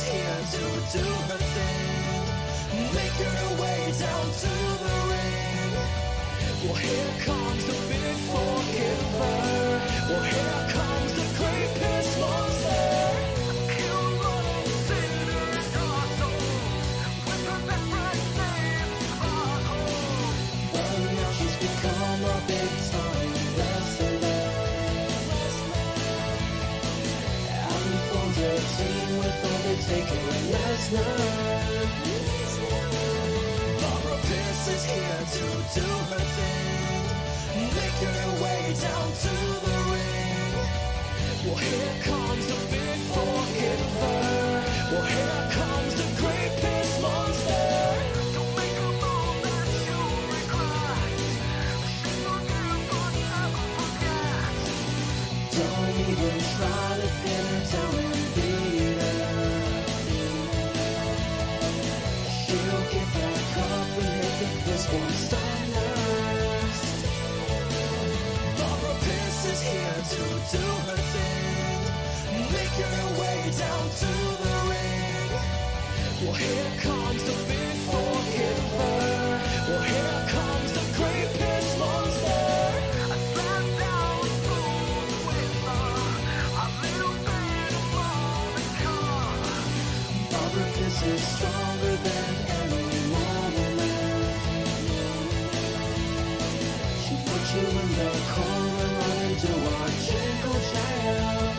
here to do her thing. Make her way down to the ring. Well, here comes the big forgiver. Well, here comes the great piss monster. Kill all sinners, with her best friend's name, But now she's become a big time wrestler. And formed a team with Undertaker and Lesnar. Barbara Pierce is here to do her thing. Make her way down to the ring. Well, here comes the big forgiver. Well, here comes the great piss monster. Don't make a move that you'll regret. She forgive but never forget. Don't even try to pin her down and beat her. She'll get back up and hit the piss monster. Is here to do her thing. Make her way down to the ring. Well, here comes the big forgiver. Well, here comes the great piss monster. I sat down with a little bit of Monica. Barbara Piss is stronger than any woman. She put you in the corner. To our jingle child.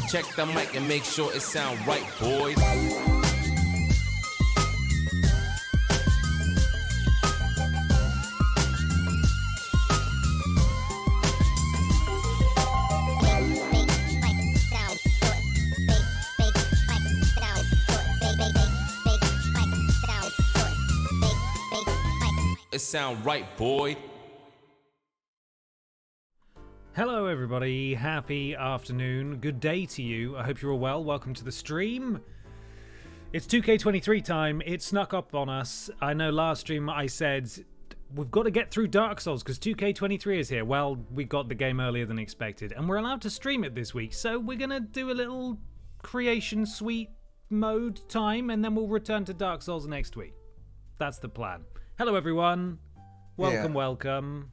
Check the mic and make sure it sound right, boys. It sound right, boy. Hello everybody, happy afternoon, good day to you. I hope you're all well. Welcome to the stream. It's 2K23 time. It snuck up on us. I know last stream I said we've got to get through Dark Souls because 2K23 is here. Well, we got the game earlier than expected and we're allowed to stream it this week. So we're going to do a little creation suite mode time and then we'll return to Dark Souls next week. That's the plan. Hello everyone. Welcome, welcome.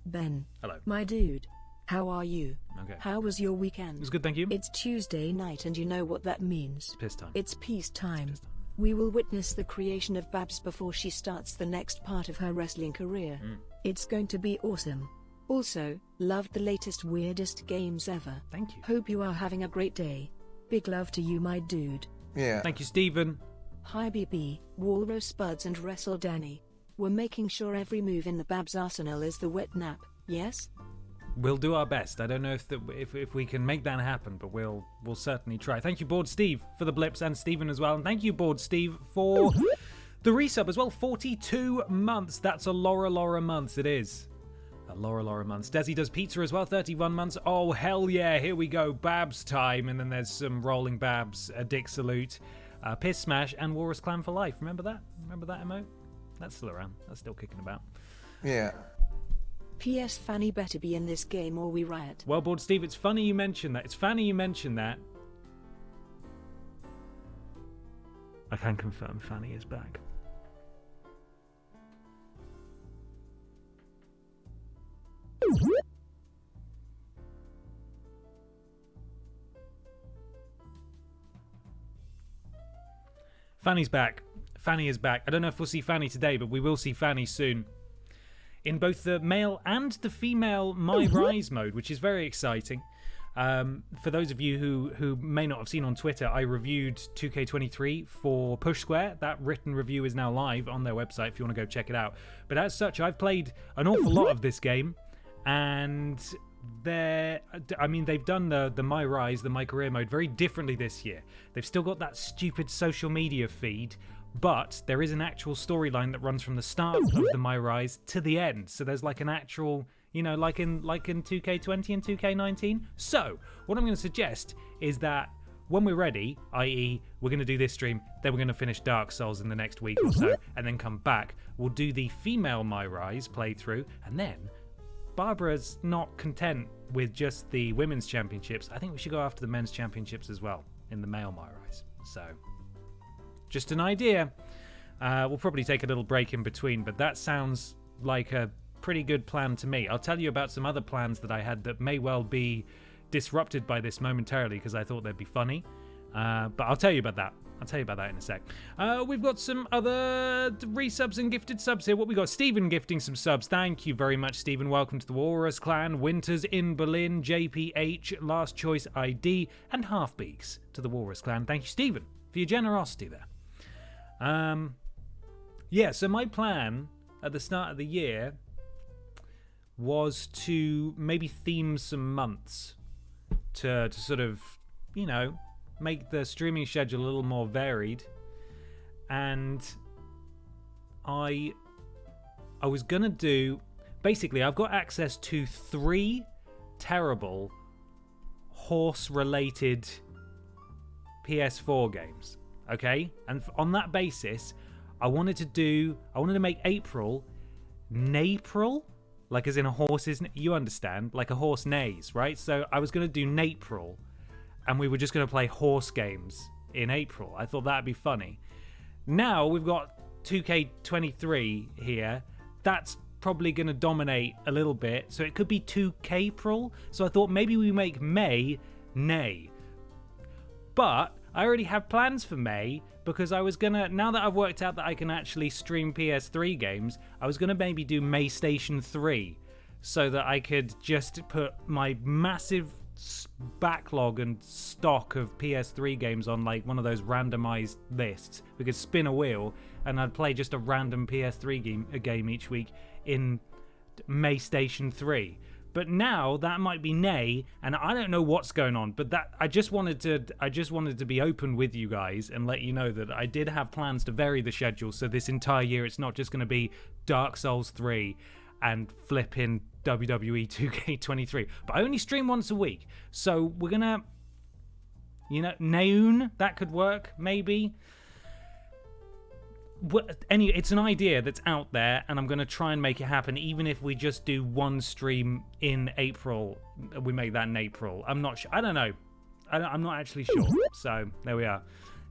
Ben. Hello. My dude. How are you? Okay. How was your weekend? It was good, thank you. It's Tuesday night and you know what that means. It's piss time. It's peace time. It's piss time. We will witness the creation of Babs before she starts the next part of her wrestling career. It's going to be awesome. Also, loved the latest weirdest games ever. Thank you. Hope you are having a great day. Big love to you, my dude. Yeah. Thank you, Stephen. Hi BP, Walrus Buds and Wrestle Danny. We're making sure every move in the Babs arsenal is the wet nap, yes? We'll do our best. I don't know if we can make that happen, but we'll certainly try. Thank you, Board Steve, for the blips, and Stephen as well. And thank you, Board Steve, for the resub as well. 42 months. That's a Laura months. It is. A Laura months. Desi does pizza as well. 31 months. Oh, hell yeah. Here we go. Babs time. And then there's some rolling Babs, a Dick Salute, Piss Smash, and Walrus Clan for Life. Remember that? Remember that emote? That's still around. That's still kicking about. Yeah. P.S. Fanny better be in this game or we riot. Well, Board Steve, it's funny you mentioned that. It's funny you mentioned that. I can confirm Fanny is back. Fanny's back. Fanny is back. I don't know if we'll see Fanny today, but we will see Fanny soon. In both the male and the female My Rise mode, which is very exciting. For those of you who may not have seen on Twitter, I reviewed 2K23 for Push Square. That written review is now live on their website if you want to go check it out. But as such, I've played an awful lot of this game, and they've done the My Rise, the My Career mode very differently this year. They've still got that stupid social media feed, but there is an actual storyline that runs from the start of the My Rise to the end. So there's like an actual, like in 2K20 and 2K19. So what I'm going to suggest is that when we're ready, i.e. we're going to do this stream, then we're going to finish Dark Souls in the next week or so, and then come back. We'll do the female My Rise playthrough, and then Barbara's not content with just the women's championships. I think we should go after the men's championships as well in the male My Rise. So, just an idea. We'll probably take a little break in between, but that sounds like a pretty good plan to me. I'll tell you about some other plans that I had that may well be disrupted by this momentarily because I thought they'd be funny. But I'll tell you about that. I'll tell you about that in a sec. We've got some other resubs and gifted subs here. What we got? Stephen gifting some subs. Thank you very much, Stephen. Welcome to the Walrus Clan. Winters in Berlin, JPH, Last Choice ID, and Halfbeaks to the Walrus Clan. Thank you, Stephen, for your generosity there. So my plan at the start of the year was to maybe theme some months to sort of, make the streaming schedule a little more varied. And I was gonna do, basically I've got access to 3 terrible horse related PS4 games, okay? And on that basis I wanted to make April Napril, like as in a horse's, you understand, like a horse neighs, right? So I was gonna do Napril, and we were just going to play horse games in April. I thought that'd be funny. Now we've got 2K23 here. That's probably going to dominate a little bit. So it could be 2K-Pril. So I thought maybe we make May Nay. But I already have plans for May because I was going to, now that I've worked out that I can actually stream PS3 games, I was going to maybe do May Station 3 so that I could just put my massive backlog and stock of PS3 games on like one of those randomized lists. We could spin a wheel and I'd play just a random PS3 game each week in May Station 3. But now that might be Nay, and I don't know what's going on. But that I just wanted to be open with you guys and let you know that I did have plans to vary the schedule. So this entire year, it's not just going to be Dark Souls 3 and flipping WWE 2K23. But I only stream once a week, so we're gonna, Nayoon, that could work maybe. It's an idea that's out there, and I'm going to try and make it happen, even if we just do one stream in April. We make that in April. I'm not sure. I don't know. I'm not actually sure. So, there we are.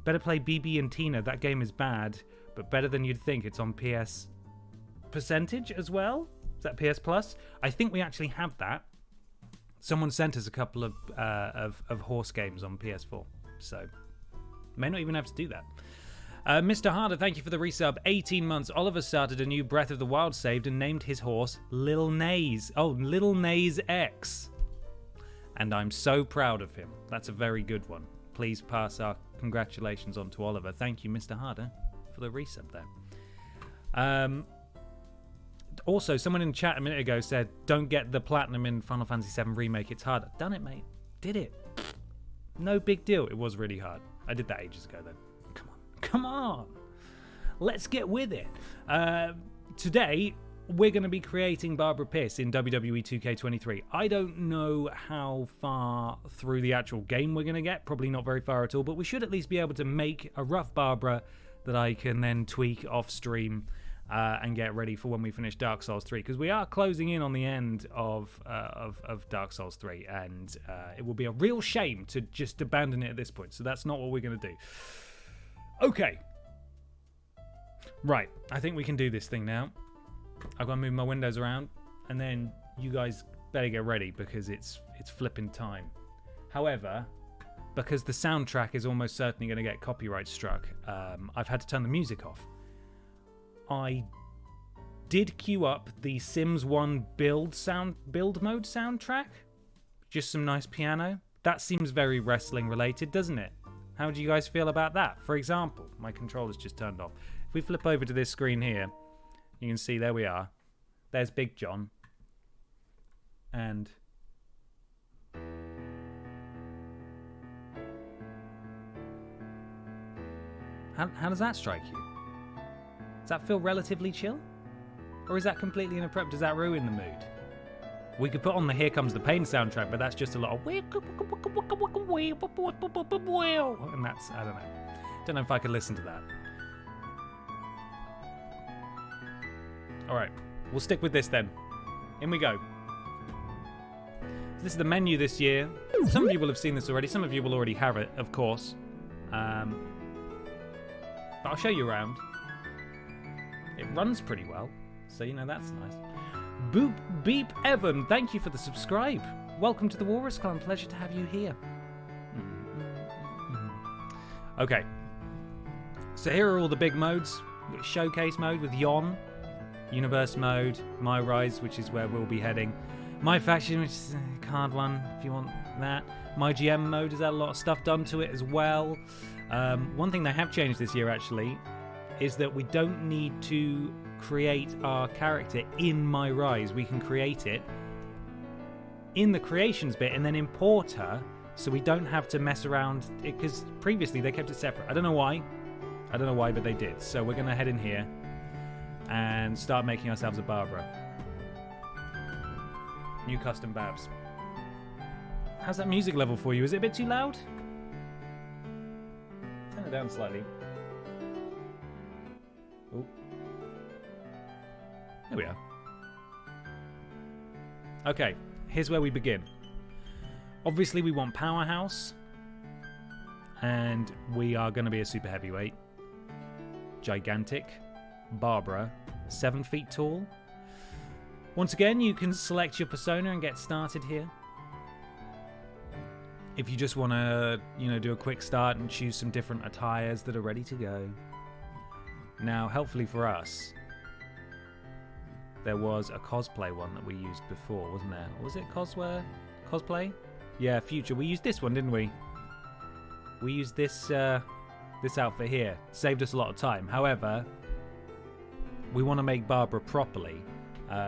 Better play BB and Tina. That game is bad, but better than you'd think. It's on PS Percentage as well. Is that PS Plus? I think we actually have that. Someone sent us a couple of horse games on PS4. So, may not even have to do that. Mr. Harder, thank you for the resub. 18 months. Oliver started a new Breath of the Wild saved and named his horse Lil Nays. Oh, Lil Nays X. And I'm so proud of him. That's a very good one. Please pass our congratulations on to Oliver. Thank you, Mr. Harder, for the resub there. Also, someone in the chat a minute ago said, don't get the platinum in Final Fantasy VII Remake. It's hard. Done it, mate. Did it. No big deal. It was really hard. I did that ages ago, then. Come on, let's get with it. Today, we're going to be creating Barbara Pierce in WWE 2K23. I don't know how far through the actual game we're going to get, probably not very far at all, but we should at least be able to make a rough Barbara that I can then tweak off stream and get ready for when we finish Dark Souls 3, because we are closing in on the end of Dark Souls 3, and it will be a real shame to just abandon it at this point, so that's not what we're going to do. Okay. Right. I think we can do this thing now. I've got to move my windows around, and then you guys better get ready because it's flipping time. However, because the soundtrack is almost certainly going to get copyright struck, I've had to turn the music off. I did queue up the Sims 1 build mode soundtrack. Just some nice piano. That seems very wrestling related, doesn't it? How do you guys feel about that? For example, my controller's just turned off. If we flip over to this screen here, you can see there we are. There's Big John. And how does that strike you? Does that feel relatively chill? Or is that completely inappropriate? Does that ruin the mood? We could put on the Here Comes the Pain soundtrack, but that's just a lot of... And that's... I don't know. Don't know if I could listen to that. Alright. We'll stick with this then. In we go. So this is the menu this year. Some of you will have seen this already. Some of you will already have it, of course. But I'll show you around. It runs pretty well. So, you know, that's nice. Boop Beep Evan, thank you for the subscribe. Welcome to the Walrus Clan. Pleasure to have you here. Okay. So here are all the big modes. We've got Showcase mode with Yon. Universe mode. My Rise, which is where we'll be heading. My Faction, which is a card one, if you want that. My GM mode has had a lot of stuff done to it as well. One thing they have changed this year, actually, is that we don't need to create our character in My Rise. We can create it in the creations bit and then import her, so we don't have to mess around, because previously they kept it separate. I don't know why, but they did. So we're going to head in here and start making ourselves a Barbara. New custom Babs. How's that music level for you? Is it a bit too loud? Turn it down slightly. Oh. There we are. Okay, here's where we begin. Obviously, we want Powerhouse. And we are going to be a super heavyweight. Gigantic. Barbara. 7 feet tall. Once again, you can select your persona and get started here. If you just want to, do a quick start and choose some different attires that are ready to go. Now, helpfully for us, there was a cosplay one that we used before, wasn't there? Or was it cosplay? Yeah, Future. We used this one, didn't we? We used this this outfit here. Saved us a lot of time. However, we want to make Barbara properly.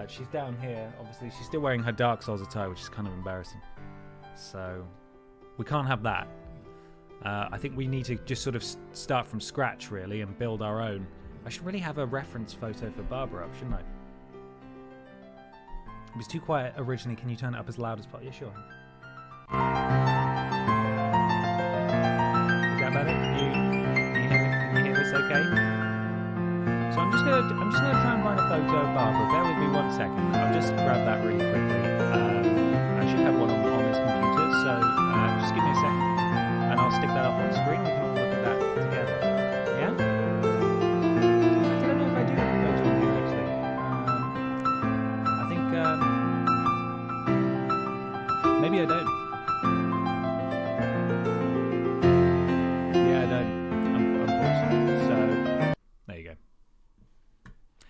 She's down here. Obviously, she's still wearing her Dark Souls attire, which is kind of embarrassing. So, we can't have that. I think we need to just sort of start from scratch, really, and build our own. I should really have a reference photo for Barbara up, shouldn't I? It was too quiet originally. Can you turn it up as loud as possible? Yeah, sure. Is that better? Can you hear this okay? So I'm just gonna try and find a photo of Barbara. Bear with me 1 second. I'll just grab that really quickly. I should have one on this computer, so just give me a second, and I'll stick that up on screen. We can all look at that together. Yeah? I don't know if I do have a photo of you actually. I think maybe I don't. Yeah, I don't. Unfortunately. So there you go.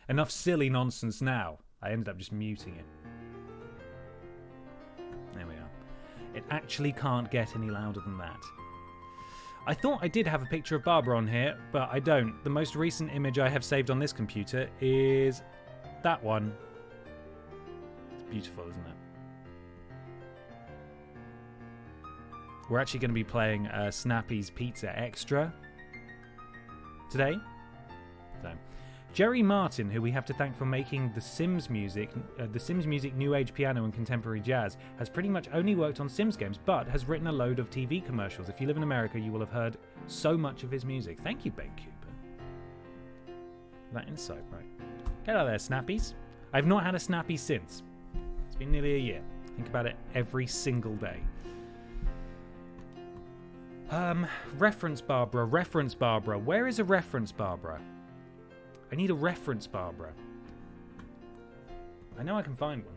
Enough silly nonsense now. I ended up just muting it. There we are. It actually can't get any louder than that. I thought I did have a picture of Barbara on here, but I don't. The most recent image I have saved on this computer is that one. It's beautiful, isn't it? We're actually going to be playing Snappy's Pizza Extra today. So, Jerry Martin, who we have to thank for making the Sims music new age piano and contemporary jazz, has pretty much only worked on Sims games, but has written a load of TV commercials. If you live in America, you will have heard so much of his music. Thank you, Ben Cooper. That insight, right. Get out of there, Snappies. I've not had a Snappy since. It's been nearly a year. Think about it every single day. Reference Barbara. Where is a reference Barbara? I need a reference Barbara. I know I can find one.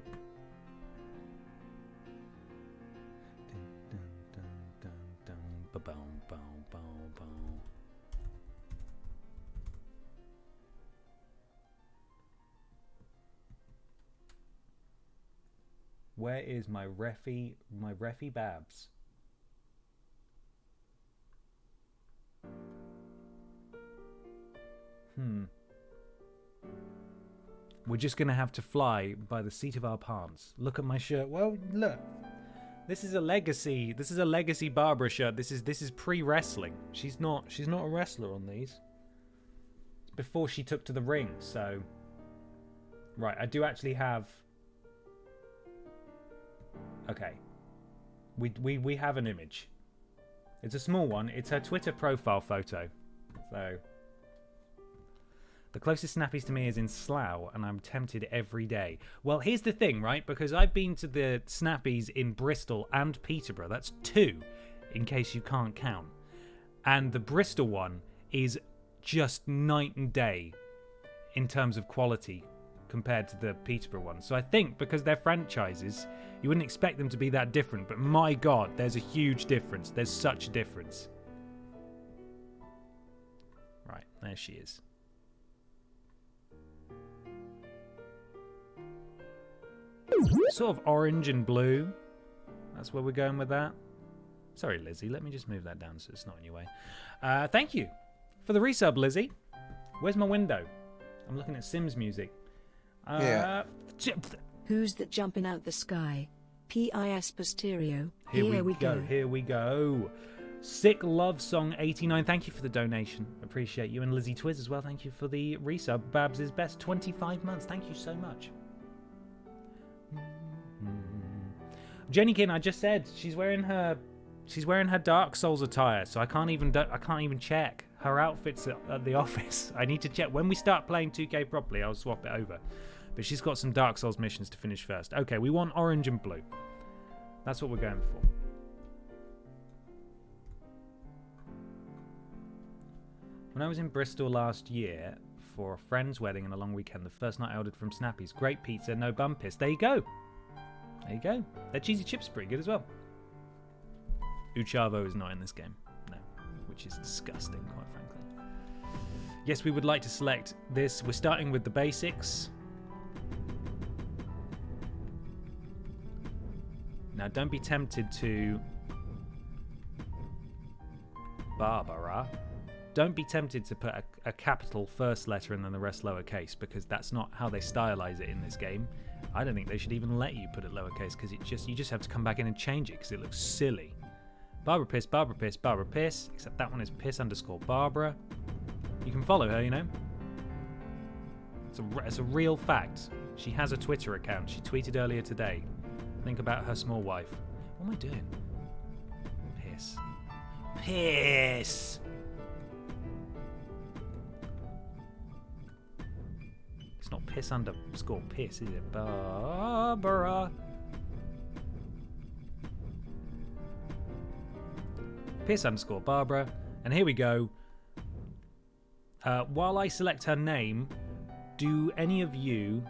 Where is my Reffy Babs? We're just going to have to fly by the seat of our pants. Look at my shirt. Well, look. This is a legacy. This is a legacy Barbara shirt. This is pre-wrestling. She's not a wrestler on these. It's before she took to the ring, so right, I do actually have. Okay. We have an image. It's a small one. It's her Twitter profile photo. So the closest Snappies to me is in Slough, and I'm tempted every day. Well, here's the thing, right? Because I've been to the Snappies in Bristol and Peterborough. That's 2, in case you can't count. And the Bristol one is just night and day in terms of quality compared to the Peterborough one. So I think because they're franchises, you wouldn't expect them to be that different. But my God, there's a huge difference. There's such a difference. Right, there she is. Sort of orange and blue. That's where we're going with that. Sorry, Lizzie. Let me just move that down so it's not in your way. Thank you for the resub, Lizzie. Where's my window? I'm looking at Sims music. Yeah. Who's that jumping out the sky? P.I.S. Posterio. Here we go. Here we go. Sick Love Song 89. Thank you for the donation. Appreciate you. And Lizzie Twiz as well. Thank you for the resub. Babs is best. 25 months. Thank you so much. Jennykin, I just said she's wearing her Dark Souls attire, so I can't even check her outfits at the office. I need to check when we start playing 2K properly. I'll swap it over, but she's got some Dark Souls missions to finish first. Okay, we want orange and blue. That's what we're going for. When I was in Bristol last year for a friend's wedding and a long weekend, the first night I ordered from Snappy's. Great pizza, no bum piss. There you go. There you go. Their cheesy chips are pretty good as well. Uchavo is not in this game. No. Which is disgusting, quite frankly. Yes, we would like to select this. We're starting with the basics. Now, don't be tempted to... Barbara. Don't be tempted to put a capital first letter and then the rest lowercase, because that's not how they stylize it in this game. I don't think they should even let you put it lowercase, because you just have to come back in and change it because it looks silly. Barbara Piss, Barbara Piss, Barbara Piss, except that one is Piss_Barbara. You can follow her, you know. It's a real fact. She has a Twitter account. She tweeted earlier today. Think about her small wife. What am I doing? Piss. Piss! It's not Piss_Piss, is it? Barbara. Piss_Barbara. And here we go. While I select her name, do any of you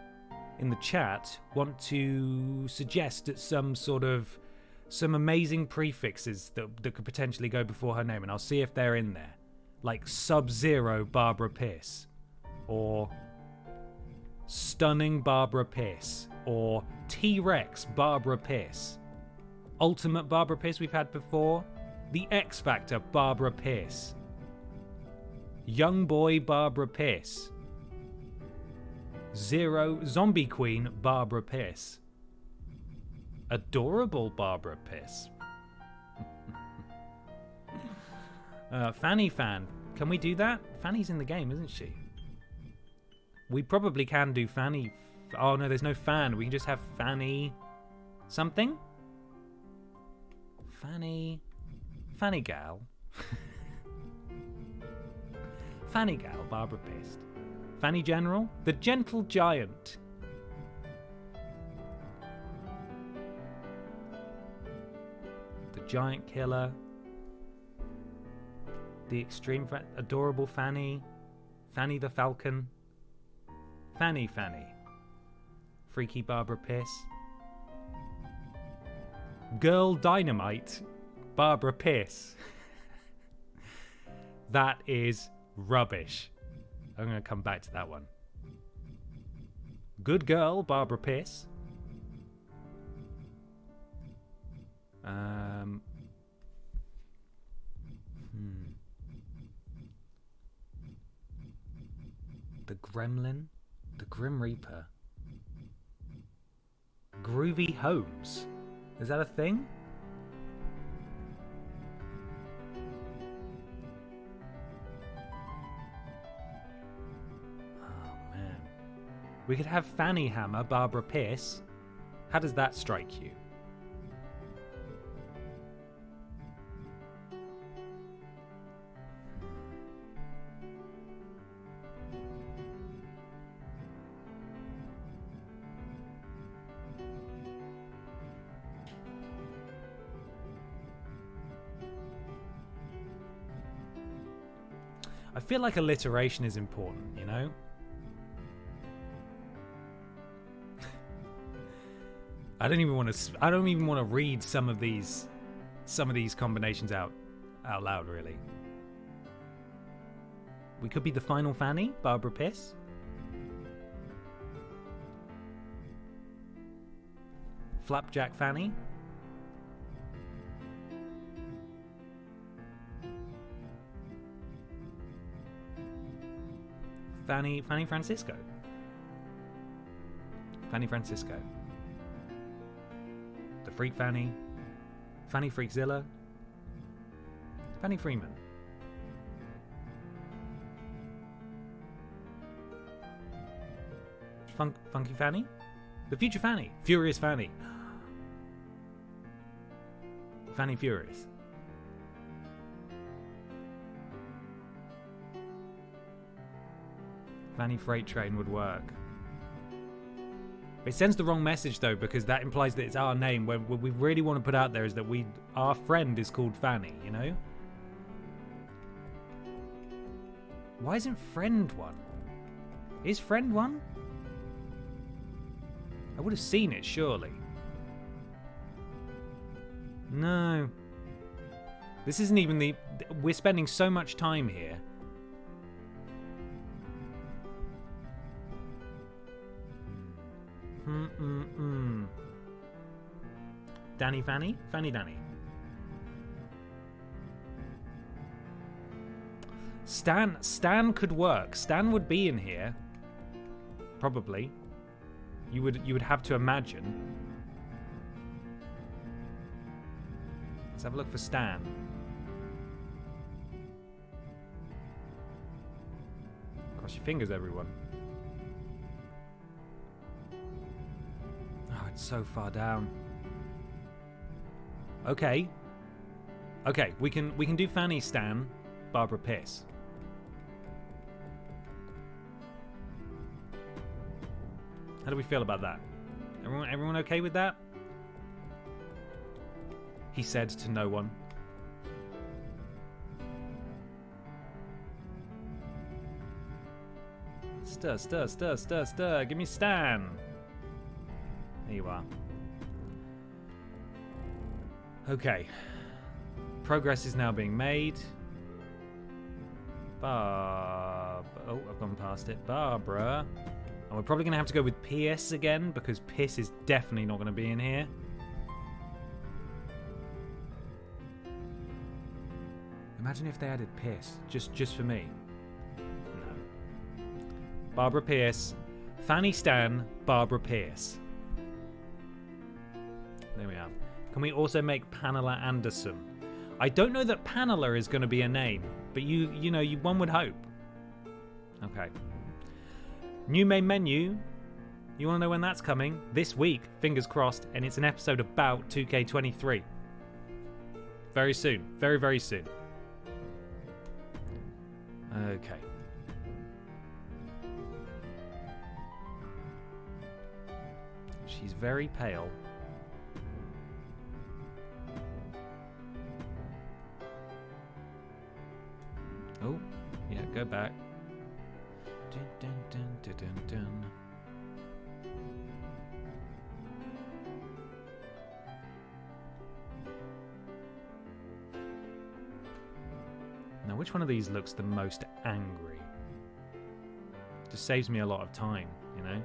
in the chat want to suggest some amazing prefixes that could potentially go before her name? And I'll see if they're in there. Like Sub-Zero Barbara Piss. Or Stunning Barbara Piss. Or T-Rex Barbara Piss. Ultimate Barbara Piss we've had before. The X Factor Barbara Piss. Young Boy Barbara Piss. Zero Zombie Queen Barbara Piss. Adorable Barbara Piss. Fanny Fan. Can we do that? Fanny's in the game, isn't she? We probably can do Fanny. Oh no, there's no fan. We can just have Fanny something. Fanny Gal. Fanny Gal, Barbara Piss. Fanny General, the Gentle Giant. The Giant Killer. The Extreme Adorable Fanny. Fanny the Falcon. Fanny. Freaky Barbara Piss. Girl Dynamite. Barbara Piss. That is rubbish. I'm going to come back to that one. Good Girl Barbara Piss. The Gremlin? The Grim Reaper? Groovy Homes? Is that a thing? Oh, man. We could have Fanny Hammer, Barbara Pierce. How does that strike you? I feel like alliteration is important, you know? I don't even want to read some of these combinations out loud, really. We could be the final Fanny, Barbara Piss. Flapjack Fanny. Fanny Francisco. Fanny Francisco. The Freak Fanny. Fanny Freakzilla. Fanny Freeman. Funky Fanny? The Future Fanny. Furious Fanny. Fanny Furious. Fanny Freight Train would work. It sends the wrong message though, because that implies that it's our name. What we really want to put out there is that our friend is called Fanny, you know? Why isn't Friend one? Is Friend one? I would have seen it, surely. No. This isn't even the... We're spending so much time here. Danny Fanny? Fanny Danny. Stan could work. Stan would be in here. Probably. You would have to imagine. Let's have a look for Stan. Cross your fingers, everyone. Oh, it's so far down. Okay. Okay, we can do Fanny Stan, Barbara Piss. How do we feel about that? Everyone okay with that? He said to no one. Stir, stir, stir, stir, stir. Give me Stan. There you are. Okay. Progress is now being made. Oh, I've gone past it. Barbara. And we're probably going to have to go with Pierce again, because Piss is definitely not going to be in here. Imagine if they added Piss, just for me. No. Barbara Pierce. Fanny Stan, Barbara Pierce. There we are. Can we also make Pamela Anderson? I don't know that Pamela is going to be a name, but you know, one would hope. Okay. New main menu. You want to know when that's coming? This week, fingers crossed, and it's an episode about 2K23. Very soon. Very, very soon. Okay. She's very pale. Oh, yeah, go back. Dun, dun, dun, dun, dun, dun. Now, which one of these looks the most angry? Just saves me a lot of time, you know?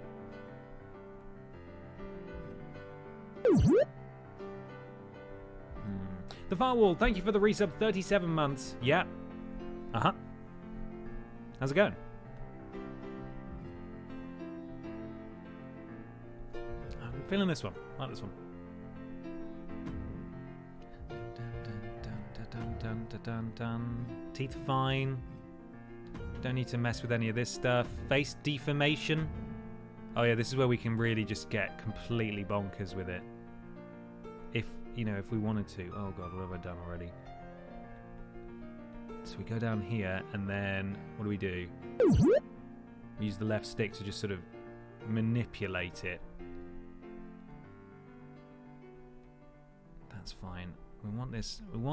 The Firewall, thank you for the resub, 37 months. Yeah. Uh-huh. How's it going? Feeling this one. I like this one. Teeth fine. Don't need to mess with any of this stuff. Face deformation. Oh yeah, this is where we can really just get completely bonkers with it. If, if we wanted to. Oh god, what have I done already? So we go down here, and then what do? We use the left stick to just sort of manipulate it. That's fine. We want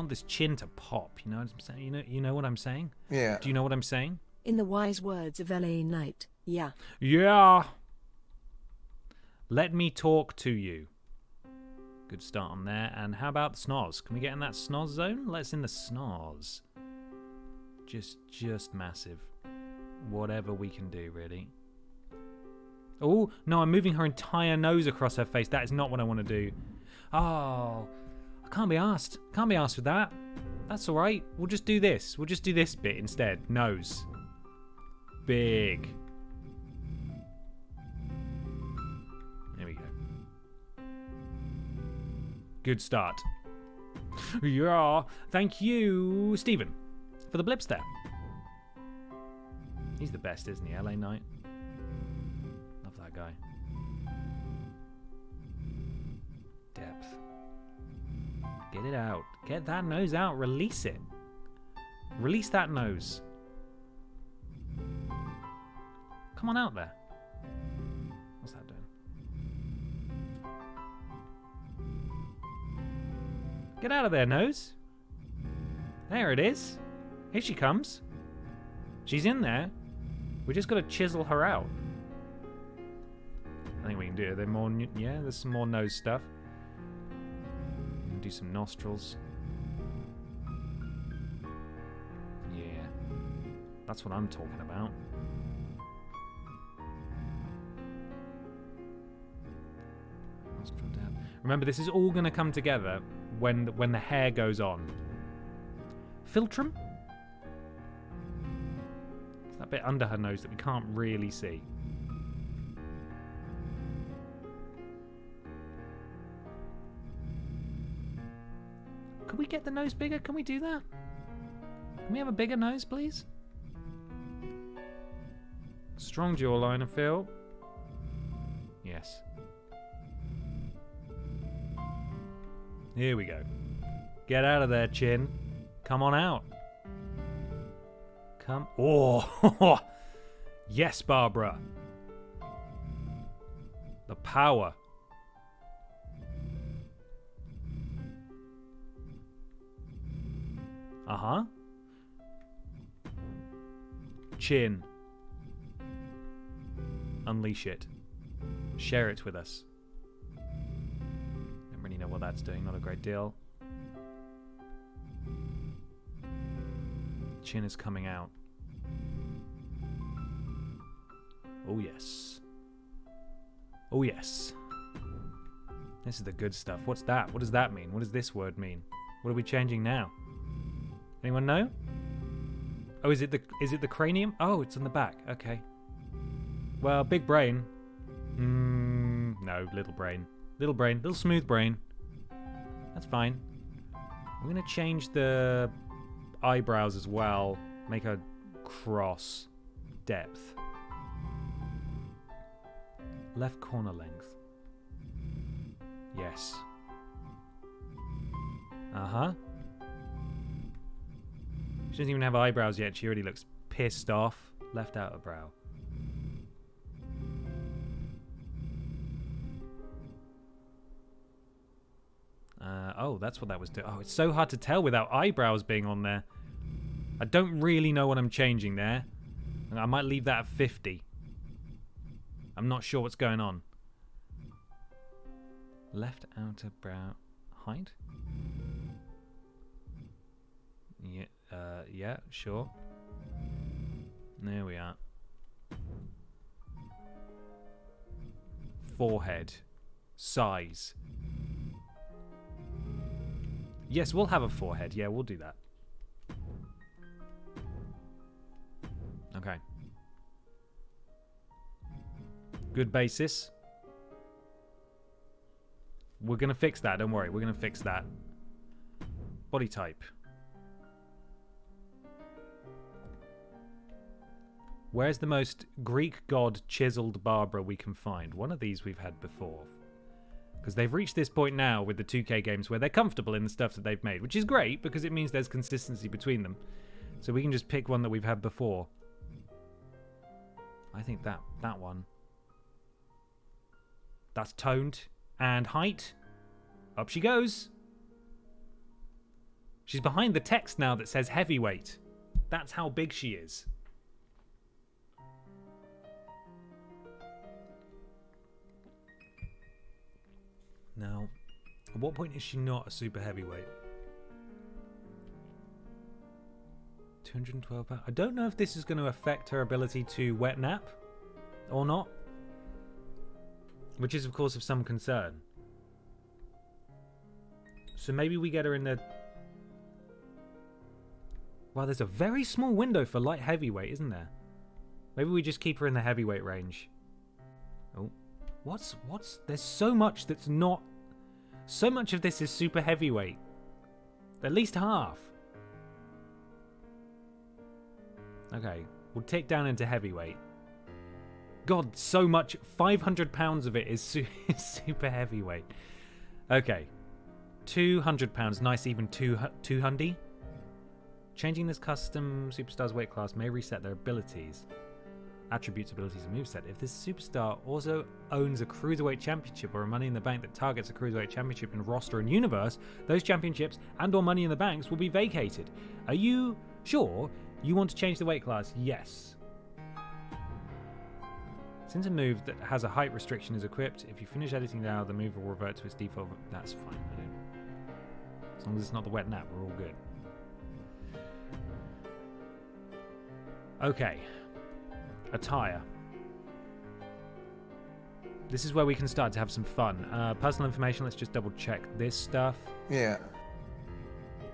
this chin to pop. You know what I'm saying? You know what I'm saying? Yeah. Do you know what I'm saying? In the wise words of L.A. Knight, yeah. Yeah. Let me talk to you. Good start on there. And how about the snoz? Can we get in that snoz zone? Let's in the snoz. Just massive. Whatever we can do, really. Oh, no, I'm moving her entire nose across her face. That is not what I want to do. Oh, I can't be asked. Can't be asked with that. That's all right. We'll just do this. We'll just do this bit instead. Nose. Big. There we go. Good start. Yeah. Thank you, Stephen, for the blips there. He's the best, isn't he? LA Knight. Love that guy. Depth. Get it out. Get that nose out. Release it. Release that nose. Come on out there. What's that doing? Get out of there, nose. There it is. Here she comes. She's in there. We just got to chisel her out. I think we can do it. There's some more nose stuff. We can do some nostrils. Yeah. That's what I'm talking about. Nostril depth. Remember, this is all going to come together when the hair goes on. Philtrum? That bit under her nose that we can't really see. Could we get the nose bigger? Can we do that? Can we have a bigger nose, please? Strong jawline, I feel. Yes. Here we go. Get out of there, chin. Come on out. Come. Oh! Yes, Barbara. The power. Uh-huh. Chin. Unleash it. Share it with us. Don't really know what that's doing. Not a great deal. Chin is coming out. Oh yes. Oh yes. This is the good stuff. What's that? What does that mean? What does this word mean? What are we changing now? Anyone know? Oh, is it the cranium? Oh, it's on the back. Okay. Well, big brain. No, little brain. Little brain. Little smooth brain. That's fine. I'm gonna change the eyebrows as well. Make a cross depth. Left corner length. Yes. Uh-huh. She doesn't even have eyebrows yet. She already looks pissed off. Left outer brow. Oh, that's what that was doing. Oh, it's so hard to tell without eyebrows being on there. I don't really know what I'm changing there. I might leave that at 50. I'm not sure what's going on. Left outer brow height? Yeah, sure. There we are. Forehead. Size. Yes, we'll have a forehead. Yeah, we'll do that. Okay. Good basis. We're going to fix that. Don't worry. We're going to fix that. Body type. Where's the most Greek god chiseled Barbara we can find? One of these we've had before. Because they've reached this point now with the 2K games where they're comfortable in the stuff that they've made, which is great because it means there's consistency between them. So we can just pick one that we've had before. I think that one. That's toned. And height. Up she goes. She's behind the text now that says heavyweight. That's how big she is. Now, at what point is she not a super heavyweight? 212 pounds. I don't know if this is going to affect her ability to wet nap or not. Which is, of course, of some concern. So maybe we get her in the... Well, there's a very small window for light heavyweight, isn't there? Maybe we just keep her in the heavyweight range. Oh. What's... There's so much that's not... So much of this is super heavyweight. At least half. Okay. We'll take down into heavyweight. God, so much. 500 pounds of it is super heavyweight. Okay. 200 pounds. Nice even 200. Changing this custom superstar's weight class may reset their abilities. Attributes, abilities, and moveset. If this superstar also owns a Cruiserweight Championship or a Money in the Bank that targets a Cruiserweight Championship in roster and universe, those championships and or Money in the Banks will be vacated. Are you sure you want to change the weight class? Yes. Since a move that has a height restriction is equipped, if you finish editing now, the move will revert to its default. That's fine. As long as it's not the wet nap, we're all good. Okay. Attire. This is where we can start to have some fun. Personal information, let's just double check this stuff. Yeah.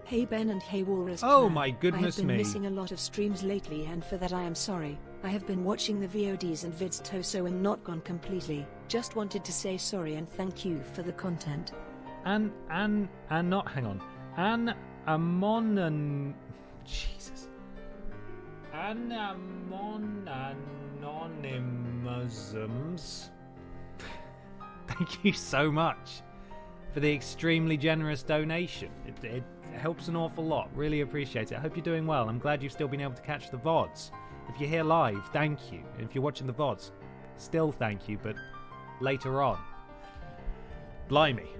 Hey Ben and hey Walrus. Oh Clan. my goodness I have been me. missing a lot of streams lately and for that I am sorry. I have been watching the VODs and vids Toso and not gone completely. Just wanted to say sorry and thank you for the content. And not, hang on. Jesus. Anonymisms. Thank you so much for the extremely generous donation. It helps an awful lot. Really appreciate it. I hope you're doing well. I'm glad you've still been able to catch the VODs. If you're here live, thank you. And if you're watching the VODs, still thank you, but later on. Blimey.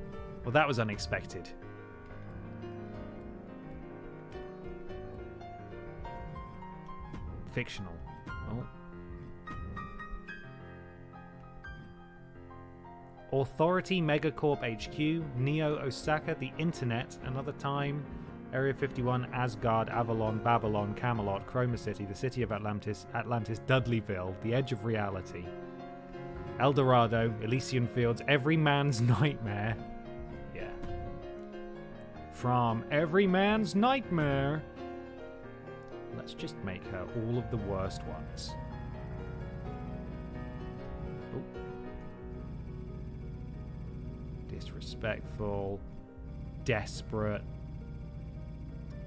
Well, that was unexpected. Fictional. Oh. Authority Megacorp HQ, Neo Osaka, the Internet, Another Time, Area 51, Asgard, Avalon, Babylon, Camelot, Chroma City, the City of Atlantis, Dudleyville, The Edge of Reality, El Dorado, Elysian Fields, Every Man's Nightmare. Yeah. From Every Man's Nightmare. Let's just make her all of the worst ones. Oh. Disrespectful. Desperate.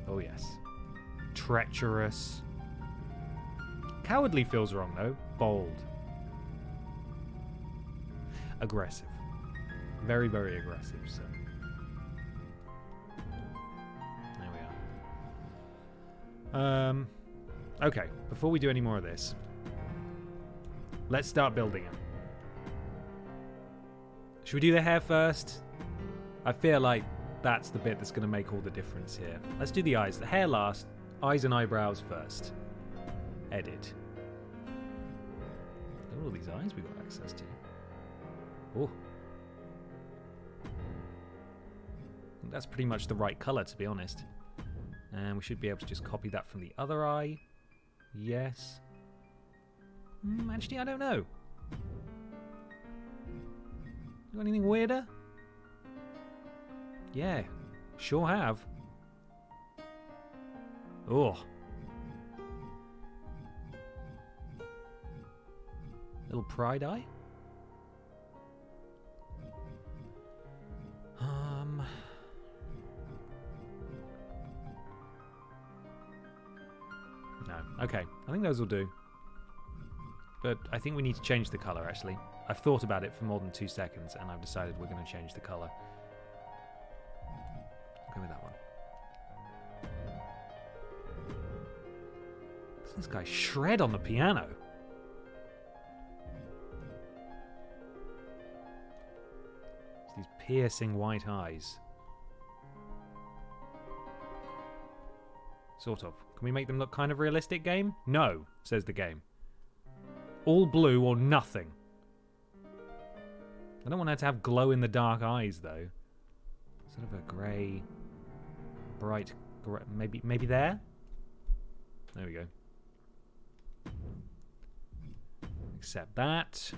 Oh yes. Treacherous. Cowardly feels wrong though. Bold. Aggressive. Very, very aggressive, so. There we are. Okay, before we do any more of this, let's start building it. Should we do the hair first? I feel like that's the bit that's going to make all the difference here. Let's do the eyes. The hair last, eyes and eyebrows first. Edit. Look at all these eyes we got access to. Oh. That's pretty much the right colour, to be honest. And we should be able to just copy that from the other eye. Yes. Actually, I don't know. You got anything weirder? Yeah, sure have. Oh. Little pride eye? Okay, I think those will do. But I think we need to change the colour, actually. I've thought about it for more than 2 seconds, and I've decided we're going to change the colour. Go with that one. This guy shred on the piano. It's these piercing white eyes. Sort of. Can we make them look kind of realistic, game? No, says the game. All blue or nothing. I don't want her to have glow-in-the-dark eyes, though. Sort of a grey, bright, grey, maybe there? There we go. Accept that.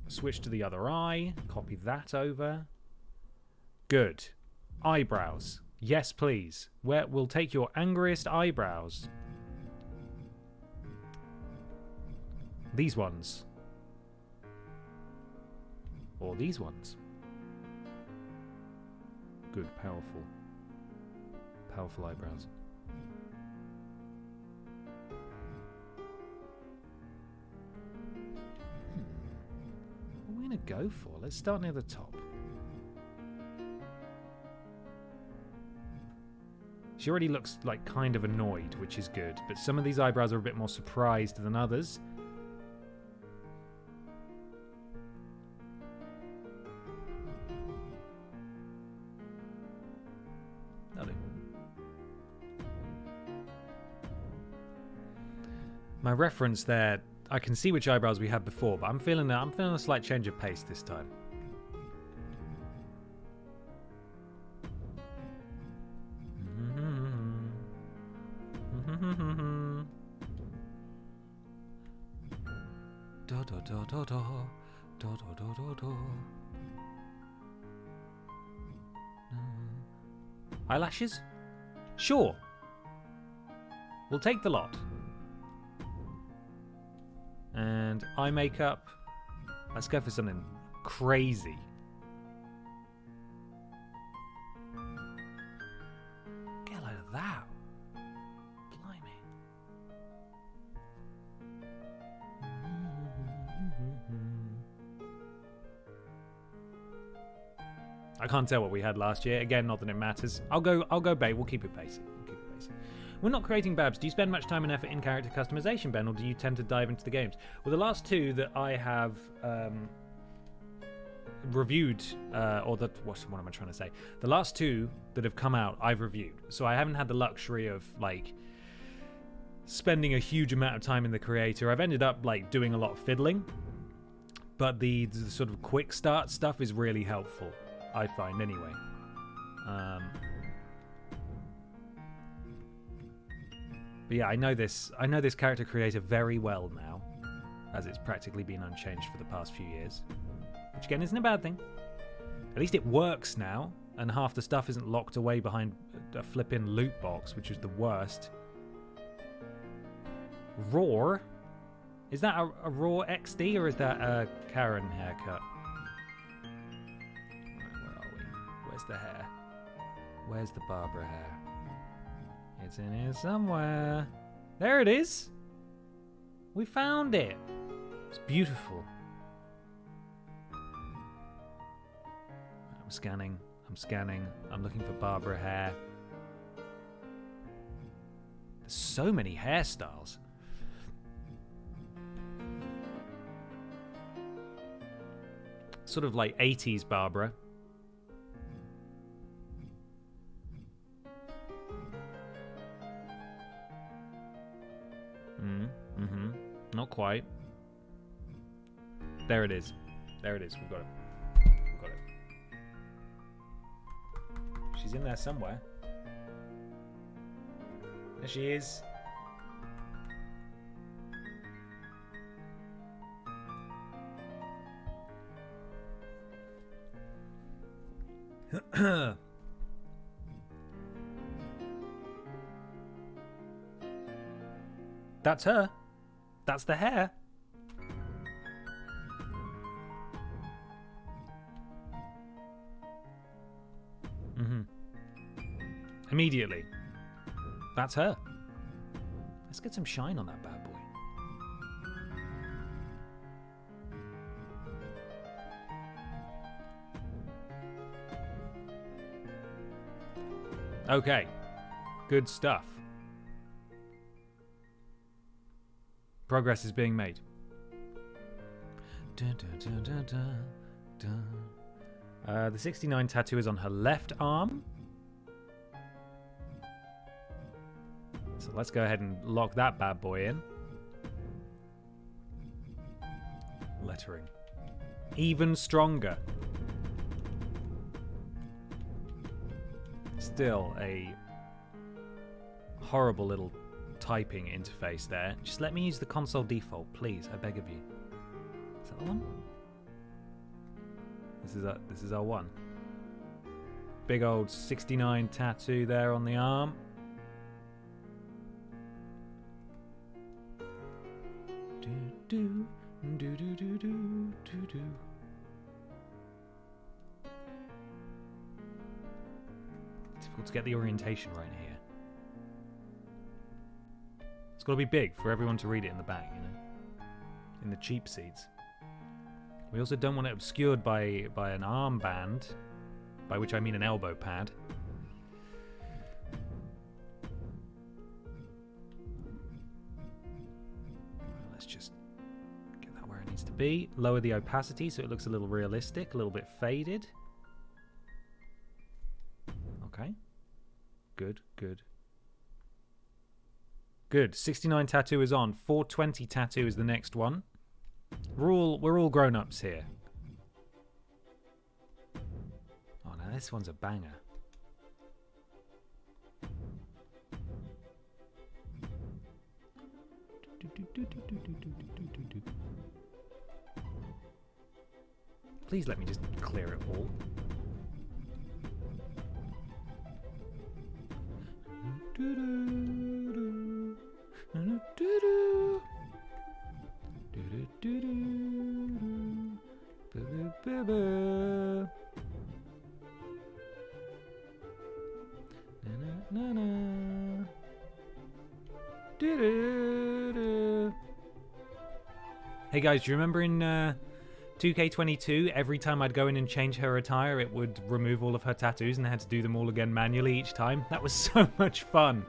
Switch to the other eye. Copy that over. Good. Eyebrows. Yes, please. We'll take your angriest eyebrows. These ones. Or these ones. Good, powerful. Powerful eyebrows. What are we going to go for? Let's start near the top. She already looks like kind of annoyed, which is good, but some of these eyebrows are a bit more surprised than others. My reference there, I can see which eyebrows we had before, but I'm feeling a slight change of pace this time. Eyelashes? Sure. We'll take the lot. And eye makeup. Let's go for something crazy. Get a load of that. Blimey. I can't tell what we had last year. Again, not that it matters. I'll go bait. We'll keep it basic. We're not creating Babs. Do you spend much time and effort in character customization, Ben, or do you tend to dive into the games? Well, the last two that I have reviewed, what am I trying to say? The last two that have come out, I've reviewed. So I haven't had the luxury of, like, spending a huge amount of time in the creator. I've ended up, like, doing a lot of fiddling. But the sort of quick start stuff is really helpful, I find, anyway. But yeah, I know this character creator very well now, as it's practically been unchanged for the past few years. Which again isn't a bad thing. At least it works now, and half the stuff isn't locked away behind a flippin' loot box, which was the worst. Roar? Is that a Raw XD, or is that a Karen haircut? Where are we? Where's the hair? Where's the Barbara hair? It's in here somewhere. There it is. We found it. It's beautiful. I'm scanning. I'm looking for Barbara hair. There's so many hairstyles. Sort of like 80s Barbara. Not quite. There it is. There it is. We've got it. We've got it. She's in there somewhere. There she is. That's her. That's the hair. Immediately. That's her. Let's get some shine on that bad boy. Okay. Good stuff. Progress is being made. Dun, dun, dun, dun, dun, dun. The 69 tattoo is on her left arm. So let's go ahead and lock that bad boy in. Lettering. Even stronger. Still a horrible little typing interface there. Just let me use the console default, please. I beg of you. Is that the one? This is our one. Big old 69 tattoo there on the arm. Do do do do do do do do. Difficult to get the orientation right here. It's got to be big for everyone to read it in the back, you know, in the cheap seats. We also don't want it obscured by an armband, by which I mean an elbow pad. Let's just get that where it needs to be. Lower the opacity so it looks a little realistic, a little bit faded. Okay. Good, good. Good. 69 tattoo is on. 420 tattoo is the next one. We're all grown-ups here. Oh, now this one's a banger. Please let me just clear it all. Hey guys, do you remember in 2K23, every time I'd go in and change her attire, it would remove all of her tattoos and I had to do them all again manually each time? That was so much fun.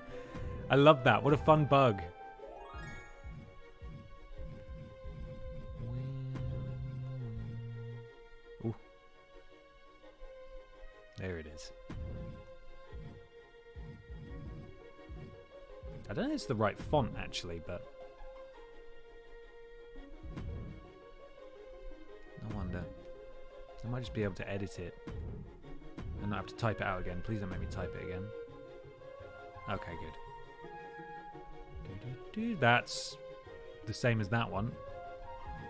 I love that. What a fun bug. Ooh. There it is. I don't know if it's the right font, actually, but... I wonder. I might just be able to edit it and not have to type it out again. Please don't make me type it again. Okay, good. That's the same as that one.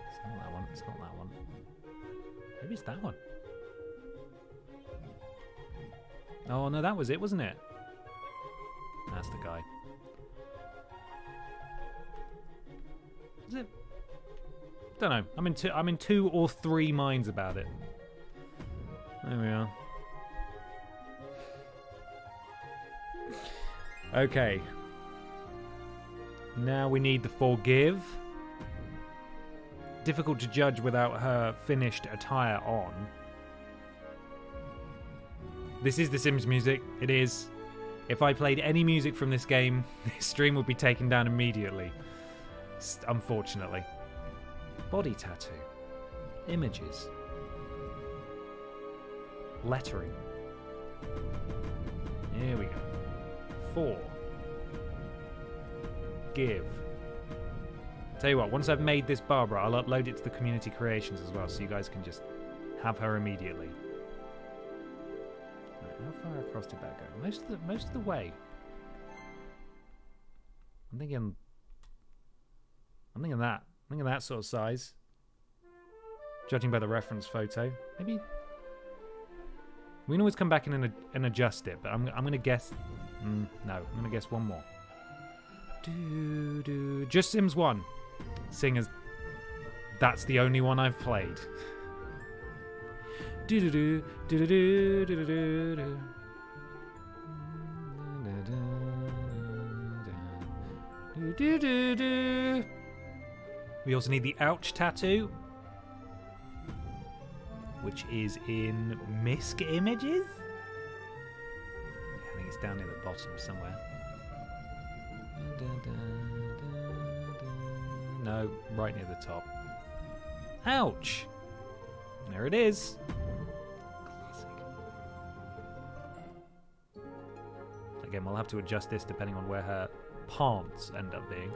It's not that one. It's not that one. Maybe it's that one. Oh, no, that was it, wasn't it? That's the guy. Is it? Don't know. I'm in two or three minds about it. There we are. Okay. Now we need the forgive. Difficult to judge without her finished attire on. This is The Sims music. It is. If I played any music from this game, this stream would be taken down immediately. Unfortunately. Body tattoo. Images. Lettering. Here we go. 4. Give. Tell you what, once I've made this Barbara, I'll upload it to the community creations as well, so you guys can just have her immediately. Right, how far across did that go? Most of the way. I'm thinking that sort of size. Judging by the reference photo, maybe we can always come back in and adjust it. But I'm gonna guess. No, I'm gonna guess one more. Just Sims 1. Seeing as that's the only one I've played. Do-do-do-do. We also need the ouch tattoo, which is in Misc Images. I think it's down near the bottom somewhere. No, right near the top. Ouch! There it is. Classic. Again, we'll have to adjust this depending on where her pants end up being.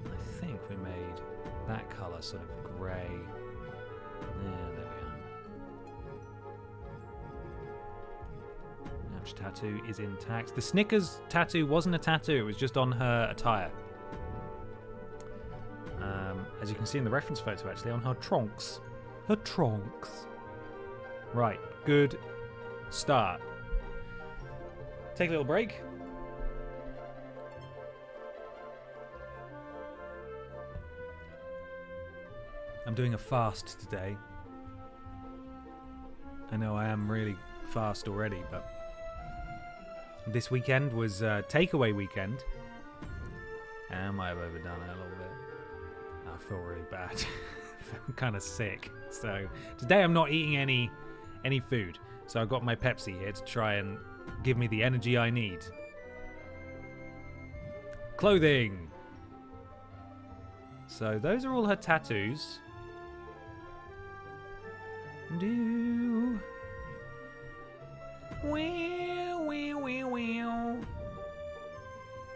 I think we made that colour sort of grey. Yeah, there we are. Ouch tattoo is intact. The Snickers tattoo wasn't a tattoo, it was just on her attire. As you can see in the reference photo, actually, on her trunks. Her trunks. Right, good start. Take a little break. I'm doing a fast today. I know I am really fast already, but this weekend was takeaway weekend. I might have overdone it a little bit. I feel really bad. I'm kind of sick. So today I'm not eating any food. So I've got my Pepsi here to try and give me the energy I need. Clothing. So those are all her tattoos. Do.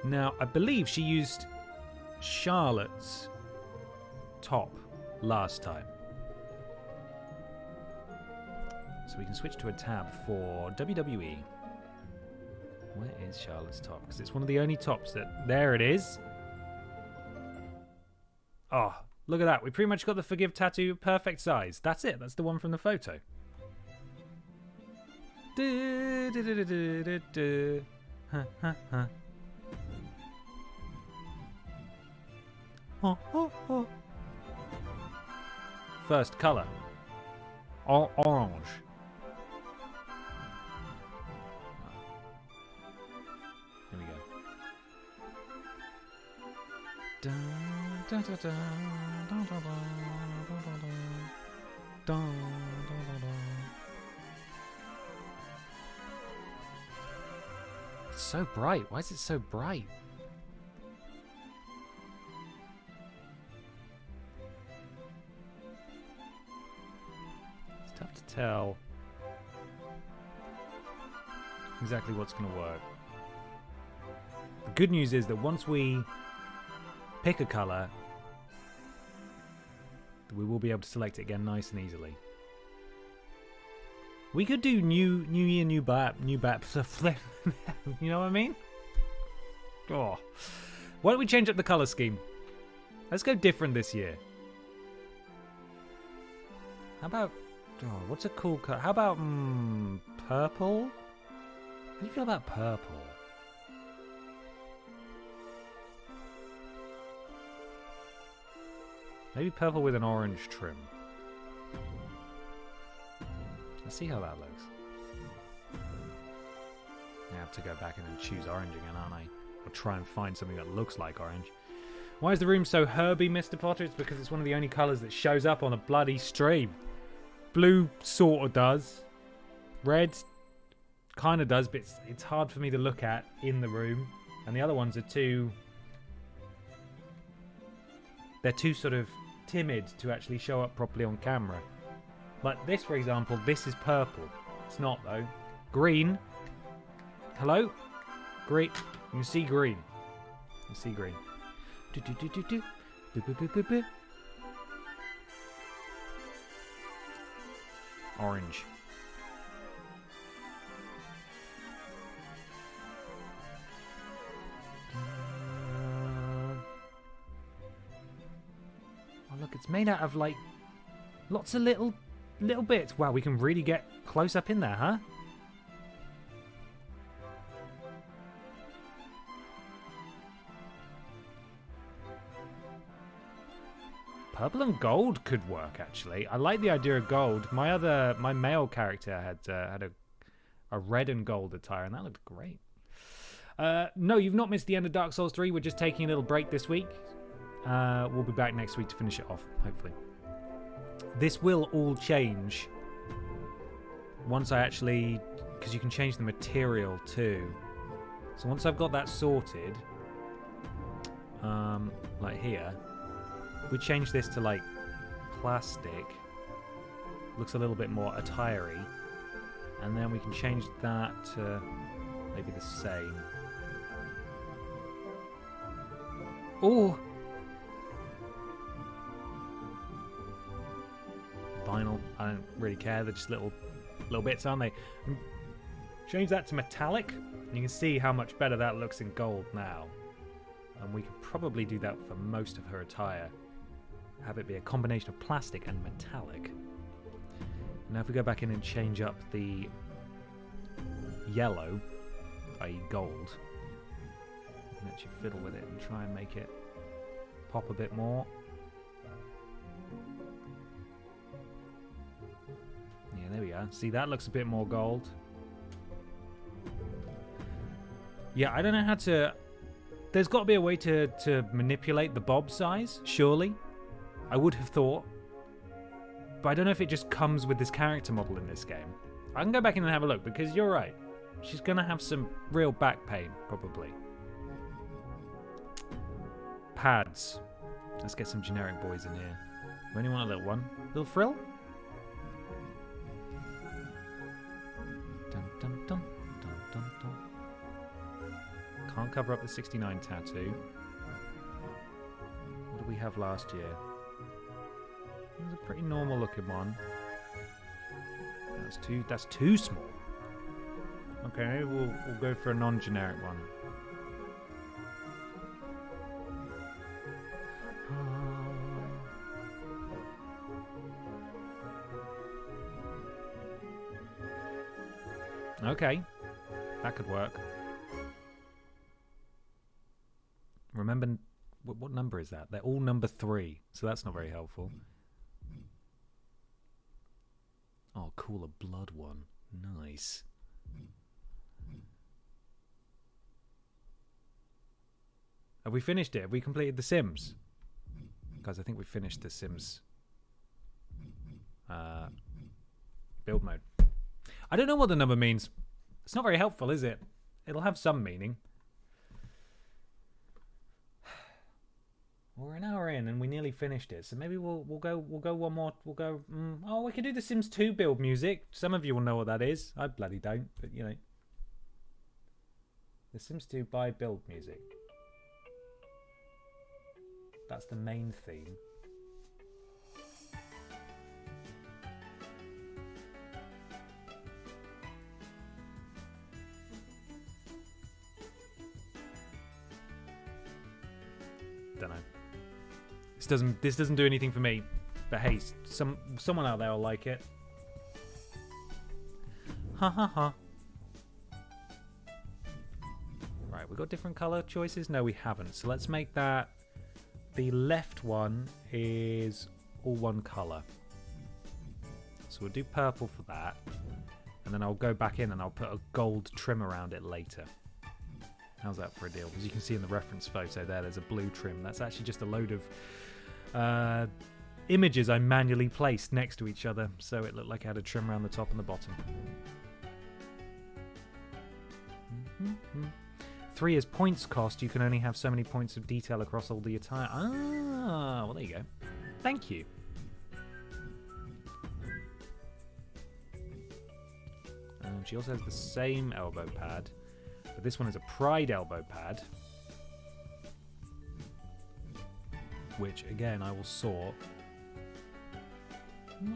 Now, I believe she used Charlotte's top last time. So we can switch to a tab for WWE. Where is Charlotte's top? Because it's one of the only tops that... There it is. Oh, look at that. We pretty much got the Forgive tattoo perfect size. That's it. That's the one from the photo. First colour. Orange. Here we go. It's so bright. Why is it so bright? It's tough to tell exactly what's going to work. The good news is that once we pick a colour, we will be able to select it again nice and easily. We could do new year, new BAP. You know what I mean? Oh. Why don't we change up the colour scheme? Let's go different this year. How about... Oh, what's a cool colour? How about purple? How do you feel about purple? Maybe purple with an orange trim. Let's see how that looks. I have to go back in and choose orange again, aren't I? Or try and find something that looks like orange. Why is the room so herby, Mr. Potter? It's because it's one of the only colours that shows up on a bloody stream. Blue sort of does. Red kind of does, but it's hard for me to look at in the room. And the other ones are too... They're too sort of timid to actually show up properly on camera. Like this, for example, this is purple. It's not, though. Green. Hello? Green. You can see green. You can see green. Orange. Oh, look, it's made out of, like, lots of little bits. Wow, we can really get close up in there, huh? Purple and gold could work, actually. I like the idea of gold. My male character had a red and gold attire, and that looked great. No, you've not missed the end of Dark Souls 3. We're just taking a little break this week. We'll be back next week to finish it off, hopefully. This will all change once I actually... because you can change the material too. So once I've got that sorted, like here, we change this to like plastic. Looks a little bit more attire-y. And then we can change that to maybe the same. Oh! Vinyl. I don't really care. They're just little bits, aren't they? Change that to metallic. And you can see how much better that looks in gold now. And we could probably do that for most of her attire. Have it be a combination of plastic and metallic. Now if we go back in and change up the yellow, i.e. gold, we can actually fiddle with it and try and make it pop a bit more. Yeah, there we are. See, that looks a bit more gold. Yeah, I don't know how to... There's got to be a way to manipulate the bob size, surely. I would have thought. But I don't know if it just comes with this character model in this game. I can go back in and have a look, because you're right. She's going to have some real back pain, probably. Pads. Let's get some generic boys in here. We only want a little one. Little frill? Dun, dun, dun, dun, dun, dun. Can't cover up the 69 tattoo. What did we have last year? It was a pretty normal looking one. That's too small. Okay, we'll go for a non-generic one. Okay, that could work. Remember, what number is that? They're all number 3, so that's not very helpful. Oh, cool, a blood one. Nice. Have we finished it? Have we completed The Sims? Guys, I think we finished The Sims build mode. I don't know what the number means. It's not very helpful, is it? It'll have some meaning. We're an hour in and we nearly finished it, so maybe we'll go one more. We'll go. Oh, we can do the Sims 2 build music. Some of you will know what that is. I bloody don't, but you know. The Sims 2 buy build music. That's the main theme. Don't know. This doesn't do anything for me. But hey, someone out there will like it. Ha ha ha. Right, we've got different color choices? No, we haven't. So let's make that... The left one is all one color. So we'll do purple for that. And then I'll go back in and I'll put a gold trim around it later. How's that for a deal? As you can see in the reference photo there's a blue trim. That's actually just a load of images I manually placed next to each other, so it looked like I had a trim around the top and the bottom. 3 is points cost. You can only have so many points of detail across all the attire. Ah, well there you go. Thank you. And she also has the same elbow pad. But this one is a Pride elbow pad, which again I will sort.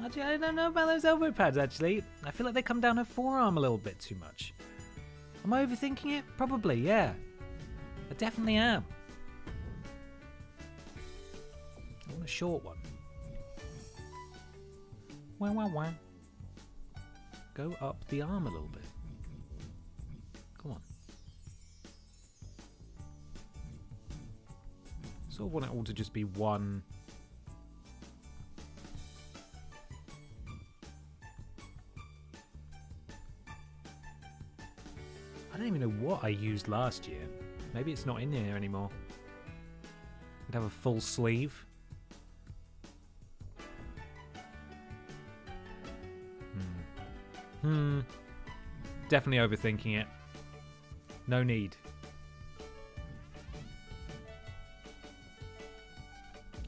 Actually, I don't know about those elbow pads. Actually, I feel like they come down her forearm a little bit too much. Am I overthinking it? Probably, yeah. I definitely am. I want a short one. Wow, wow, wow. Go up the arm a little bit. Come on. Sort of want it all to just be one. I don't even know what I used last year. Maybe it's not in here anymore. I'd have a full sleeve. Definitely overthinking it. No need.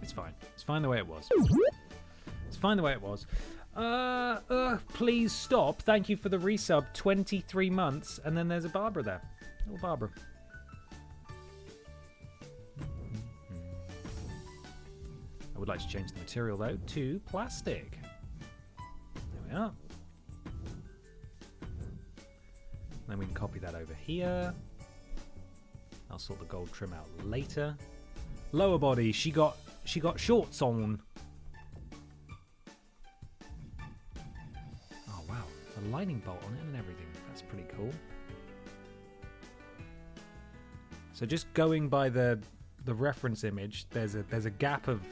It's fine. It's fine the way it was. It's fine the way it was. Please stop. Thank you for the resub. 23 months. And then there's a Barbara there. Little Barbara. I would like to change the material, though, to plastic. There we are. Then we can copy that over here. I'll sort the gold trim out later. Lower body. She got shorts on. Oh wow, a lightning bolt on it and everything. That's pretty cool. So just going by the reference image, there's a gap of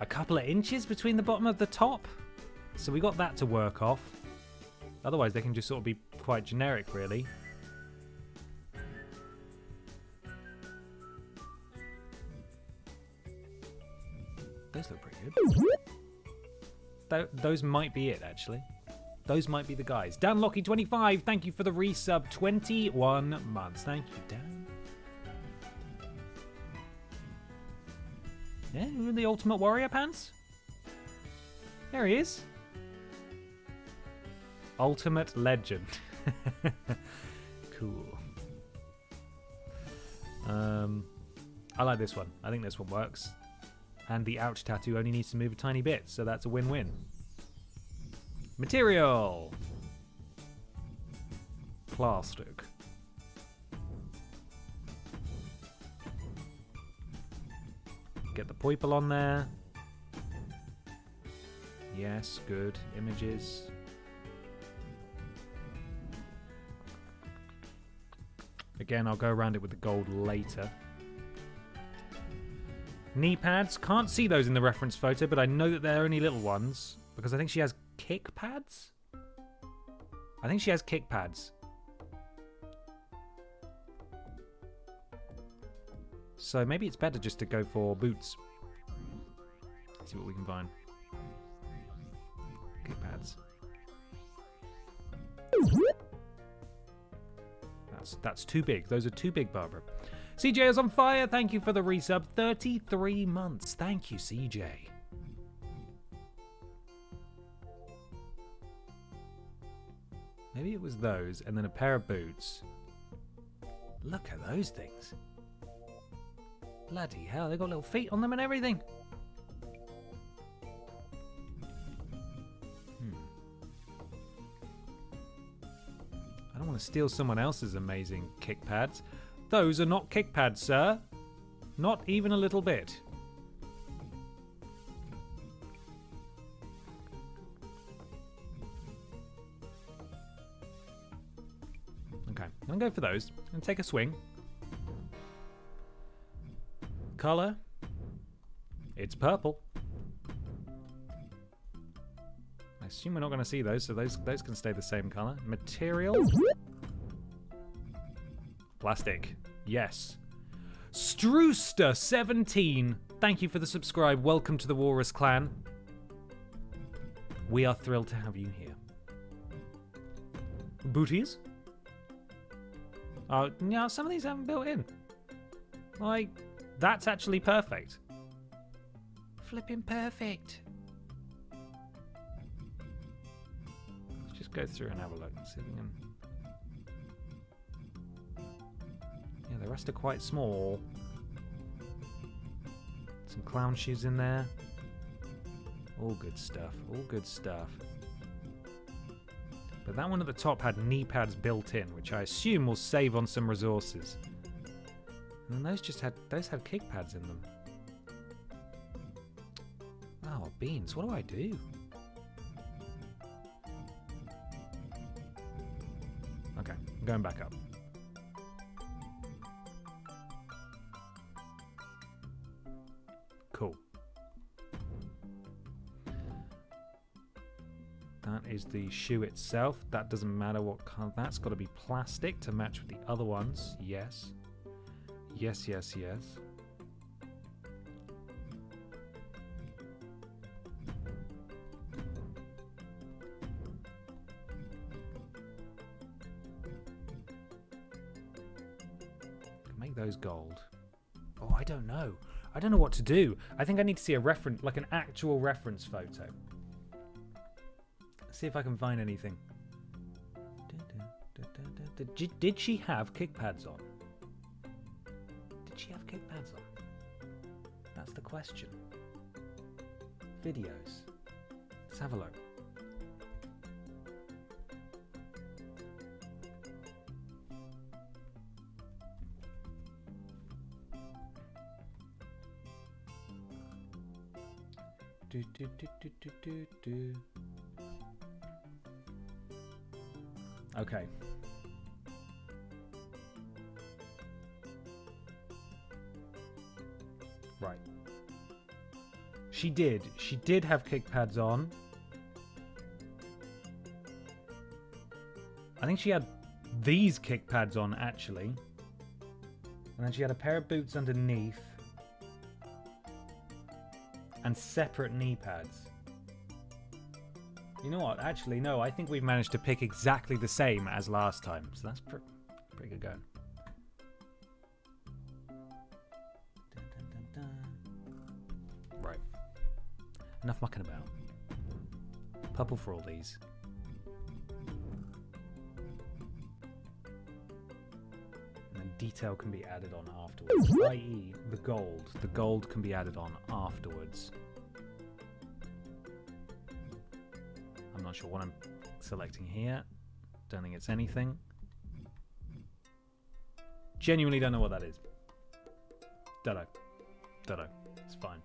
a couple of inches between the bottom of the top. So we got that to work off. Otherwise, they can just sort of be quite generic, really. Those look pretty good. Those might be it, actually. Those might be the guys. Dan Locky25, thank you for the resub. 21 months. Thank you, Dan. Yeah, the Ultimate Warrior pants? There he is. Ultimate Legend. Cool. I like this one. I think this one works. And the ouch tattoo only needs to move a tiny bit, so that's a win-win. Material. Plastic. Get the purple on there. Yes, good. Images. Again, I'll go around it with the gold later. Knee pads. Can't see those in the reference photo, but I know that they're only little ones because I think she has kick pads. I think she has kick pads. So maybe it's better just to go for boots. Let's see what we can find. Kick pads. That's too big. Those are too big, Barbara. CJ is on fire. Thank you for the resub. 33 months. Thank you, CJ. Maybe it was those and then a pair of boots. Look at those things. Bloody hell, they've got little feet on them and everything. I don't want to steal someone else's amazing kick pads. Those are not kick pads, sir. Not even a little bit. Okay, I'm going to go for those and take a swing. Color. It's purple. I assume we're not going to see those, so those can stay the same color. Material. Plastic. Yes. Strooster17. Thank you for the subscribe. Welcome to the Walrus Clan. We are thrilled to have you here. Booties? Oh, no, some of these haven't built in. Like, that's actually perfect. Flipping perfect. Let's just go through and have a look and see if we can... Yeah, the rest are quite small. Some clown shoes in there. All good stuff. All good stuff. But that one at the top had knee pads built in, which I assume will save on some resources. And then those had kick pads in them. Oh, beans. What do I do? Okay, I'm going back up. Cool. That is the shoe itself. That doesn't matter what color. That's got to be plastic to match with the other ones. Yes. Yes, yes, yes. Make those gold. Oh, I don't know. I don't know what to do. I think I need to see a reference, like an actual reference photo. See if I can find anything. Did she have kick pads on? Did she have kick pads on? That's the question. Videos. Let's have a look. Okay. Right. She did. She did have kick pads on. I think she had these kick pads on, actually. And then she had a pair of boots underneath. And separate knee pads. You know what? Actually, no. I think we've managed to pick exactly the same as last time. So that's pretty good going. Right. Enough mucking about. Purple for all these. And then detail can be added on afterwards. I.e. the gold. The gold can be added on afterwards. I'm not sure what I'm selecting here. Don't think it's anything. Genuinely don't know what that is. Don't know. It's fine.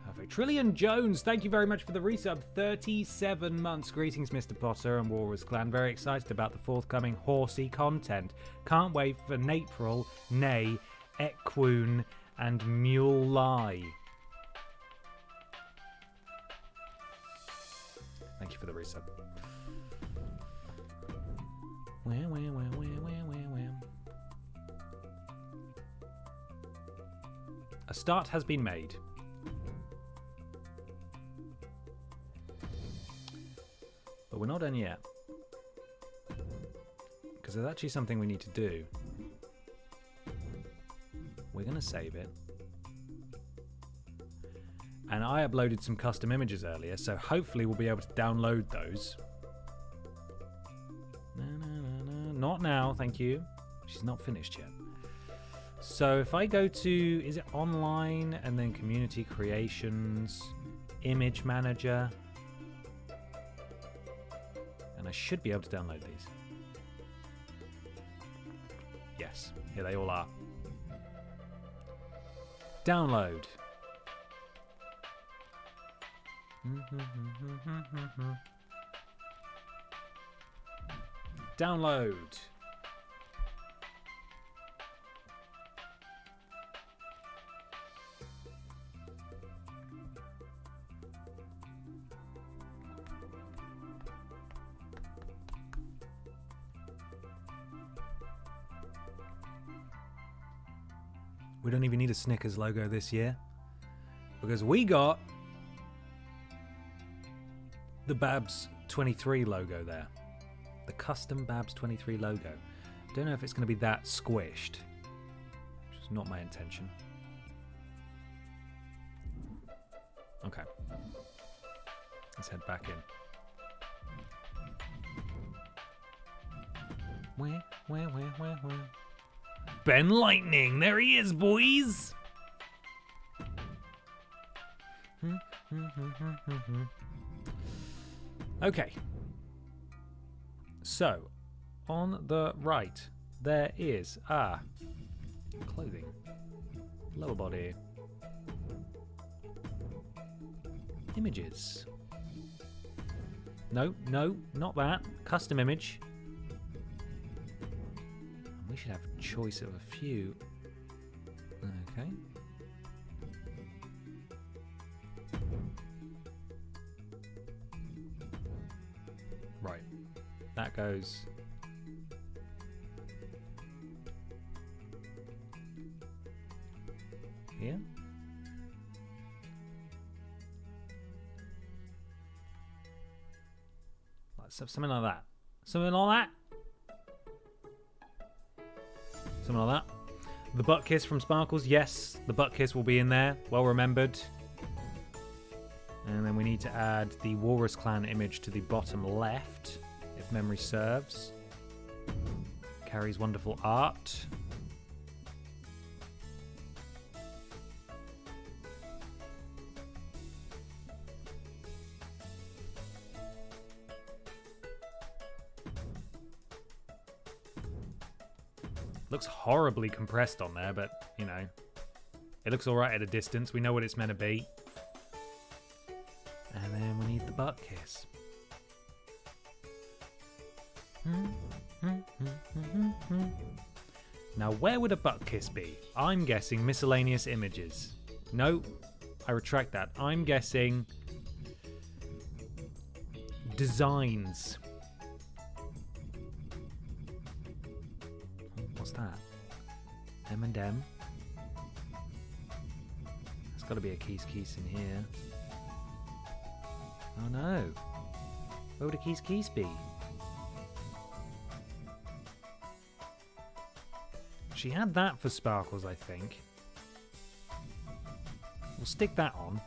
Perfect. Trillion Jones, thank you very much for the resub. 37 months. Greetings, Mr. Potter and Walrus Clan. Very excited about the forthcoming horsey content. Can't wait for Napril, Nay, Equoon and Mule Lie. Thank you for the resub. A start has been made. But we're not done yet. Because there's actually something we need to do. We're going to save it. And I uploaded some custom images earlier, so hopefully we'll be able to download those. Not now, thank you. She's not finished yet. So if I go to, is it online, and then community creations, image manager, and I should be able to download these. Yes, here they all are. Download. Download. We don't even need a Snickers logo this year because we got the Babs 23 logo there. The custom Babs 23 logo. Don't know if it's going to be that squished, which is not my intention. Okay. Let's head back in. Where? Ben Lightning, there he is, boys! Okay. So, on the right, there is clothing, lower body, images. No, not that. Custom image. We should have a choice of a few. Okay. Right. That goes... here. Something like that. Something like that. Something like that. The butt kiss from Sparkles. Yes, the butt kiss will be in there. Well remembered. And then we need to add the Walrus Clan image to the bottom left, if memory serves. Carrie's wonderful art. Looks horribly compressed on there, but, you know, it looks alright at a distance. We know what it's meant to be. And then we need the butt kiss. Now, where would a butt kiss be? I'm guessing miscellaneous images. No, I retract that. I'm guessing designs. What's that? M&M. There's got to be a keys in here. Oh no. Where would a keys be? She had that for Sparkles, I think. We'll stick that on.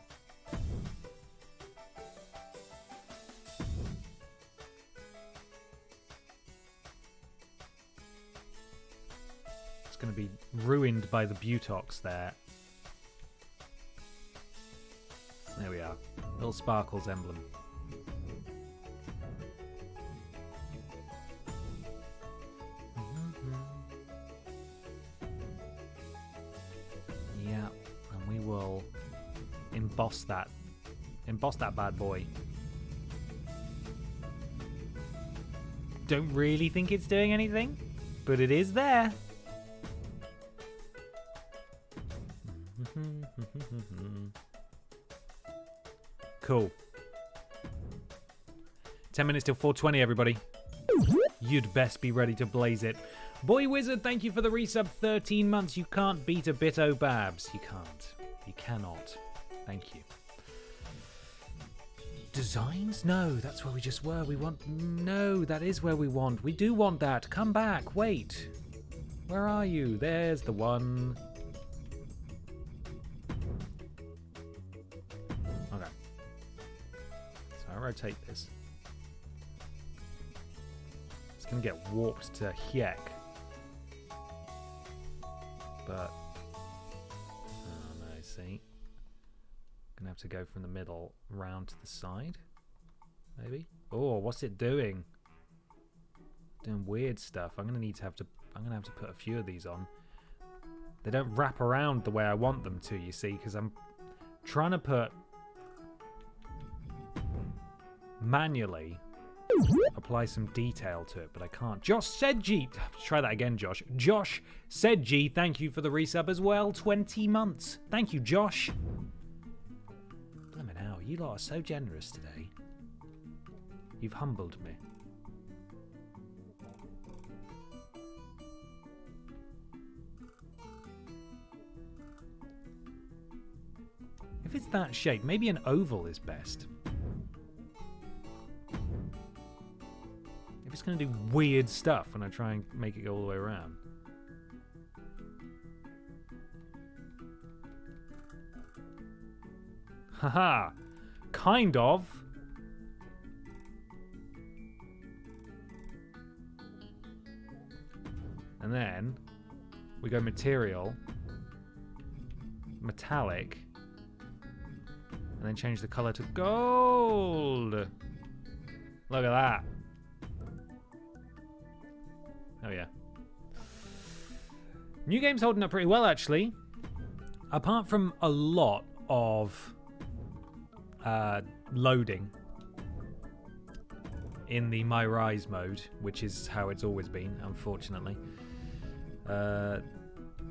It's going to be ruined by the butox there. There we are. Little Sparkles emblem. Yeah, and we will emboss that. Emboss that bad boy. Don't really think it's doing anything, but it is there. Cool. 10 minutes till 4:20, everybody. You'd best be ready to blaze it. Boy Wizard, thank you for the resub. 13 months. You can't beat a bit, oh Babs. You can't. You cannot. Thank you. Designs? No, that's where we just were. We want... No, that is where we want. We do want that. Come back. Wait. Where are you? There's the one. Okay. So I rotate this. It's going to get warped to Hyek. But... Oh, no, see. Gonna have to go from the middle round to the side. Maybe? Oh, what's it doing? Doing weird stuff. I'm gonna have to put a few of these on. They don't wrap around the way I want them to, you see, because I'm trying to put manually apply some detail to it, but I can't. Josh Sedji, try that again, Josh. Josh Sedji, thank you for the resub as well. 20 months. Thank you, Josh. Blimey now, you lot are so generous today. You've humbled me. If it's that shape, maybe an oval is best. If it's going to do weird stuff when I try and make it go all the way around. Haha, kind of. And then we go material, metallic, and then change the color to gold. Look at that. Oh yeah. New game's holding up pretty well, actually. Apart from a lot of loading in the My Rise mode, which is how it's always been, unfortunately.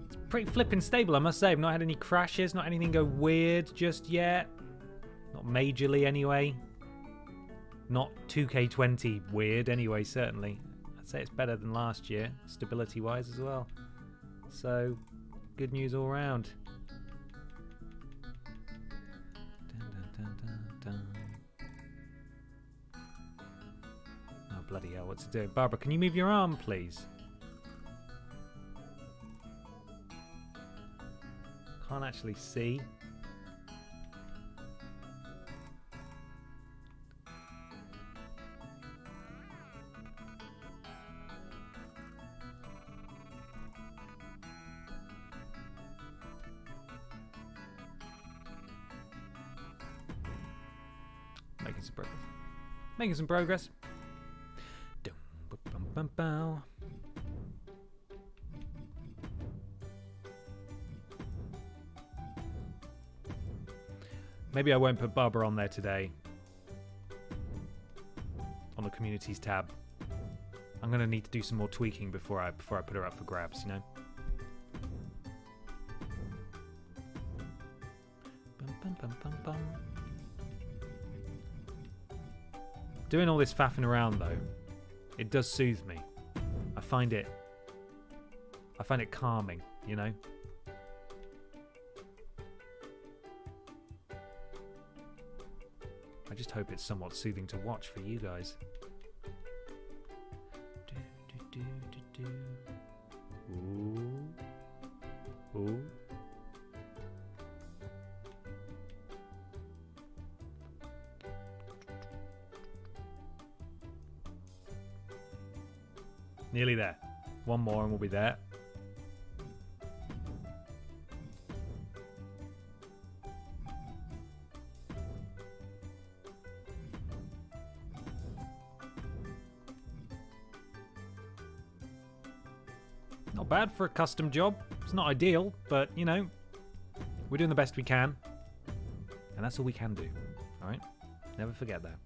It's pretty flipping stable, I must say. I've not had any crashes, not anything go weird just yet. Not majorly, anyway. Not 2K20 weird, anyway, certainly. I'd say it's better than last year, stability-wise as well. So, good news all round. Oh, bloody hell, what's it doing? Barbara, can you move your arm, please? Can't actually see. Making some progress. Maybe I won't put Barbara on there today. On the communities tab. I'm gonna need to do some more tweaking before I put her up for grabs, you know? Doing all this faffing around though, it does soothe me. I find it calming, you know? I just hope it's somewhat soothing to watch for you guys. Ooh. Ooh. Nearly there. One more and we'll be there. Not bad for a custom job. It's not ideal, but, you know, we're doing the best we can. And that's all we can do. Alright? Never forget that.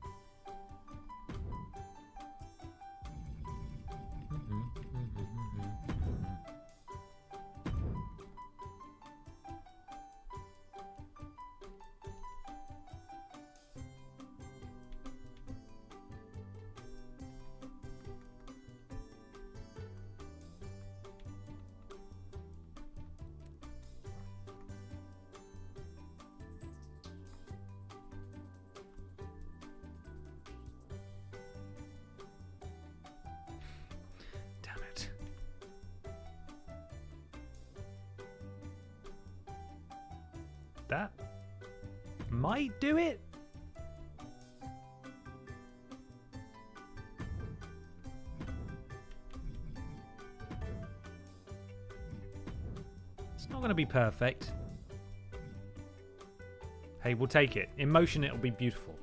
That might do it. It's not going to be perfect. Hey, we'll take it. In motion, it'll be beautiful.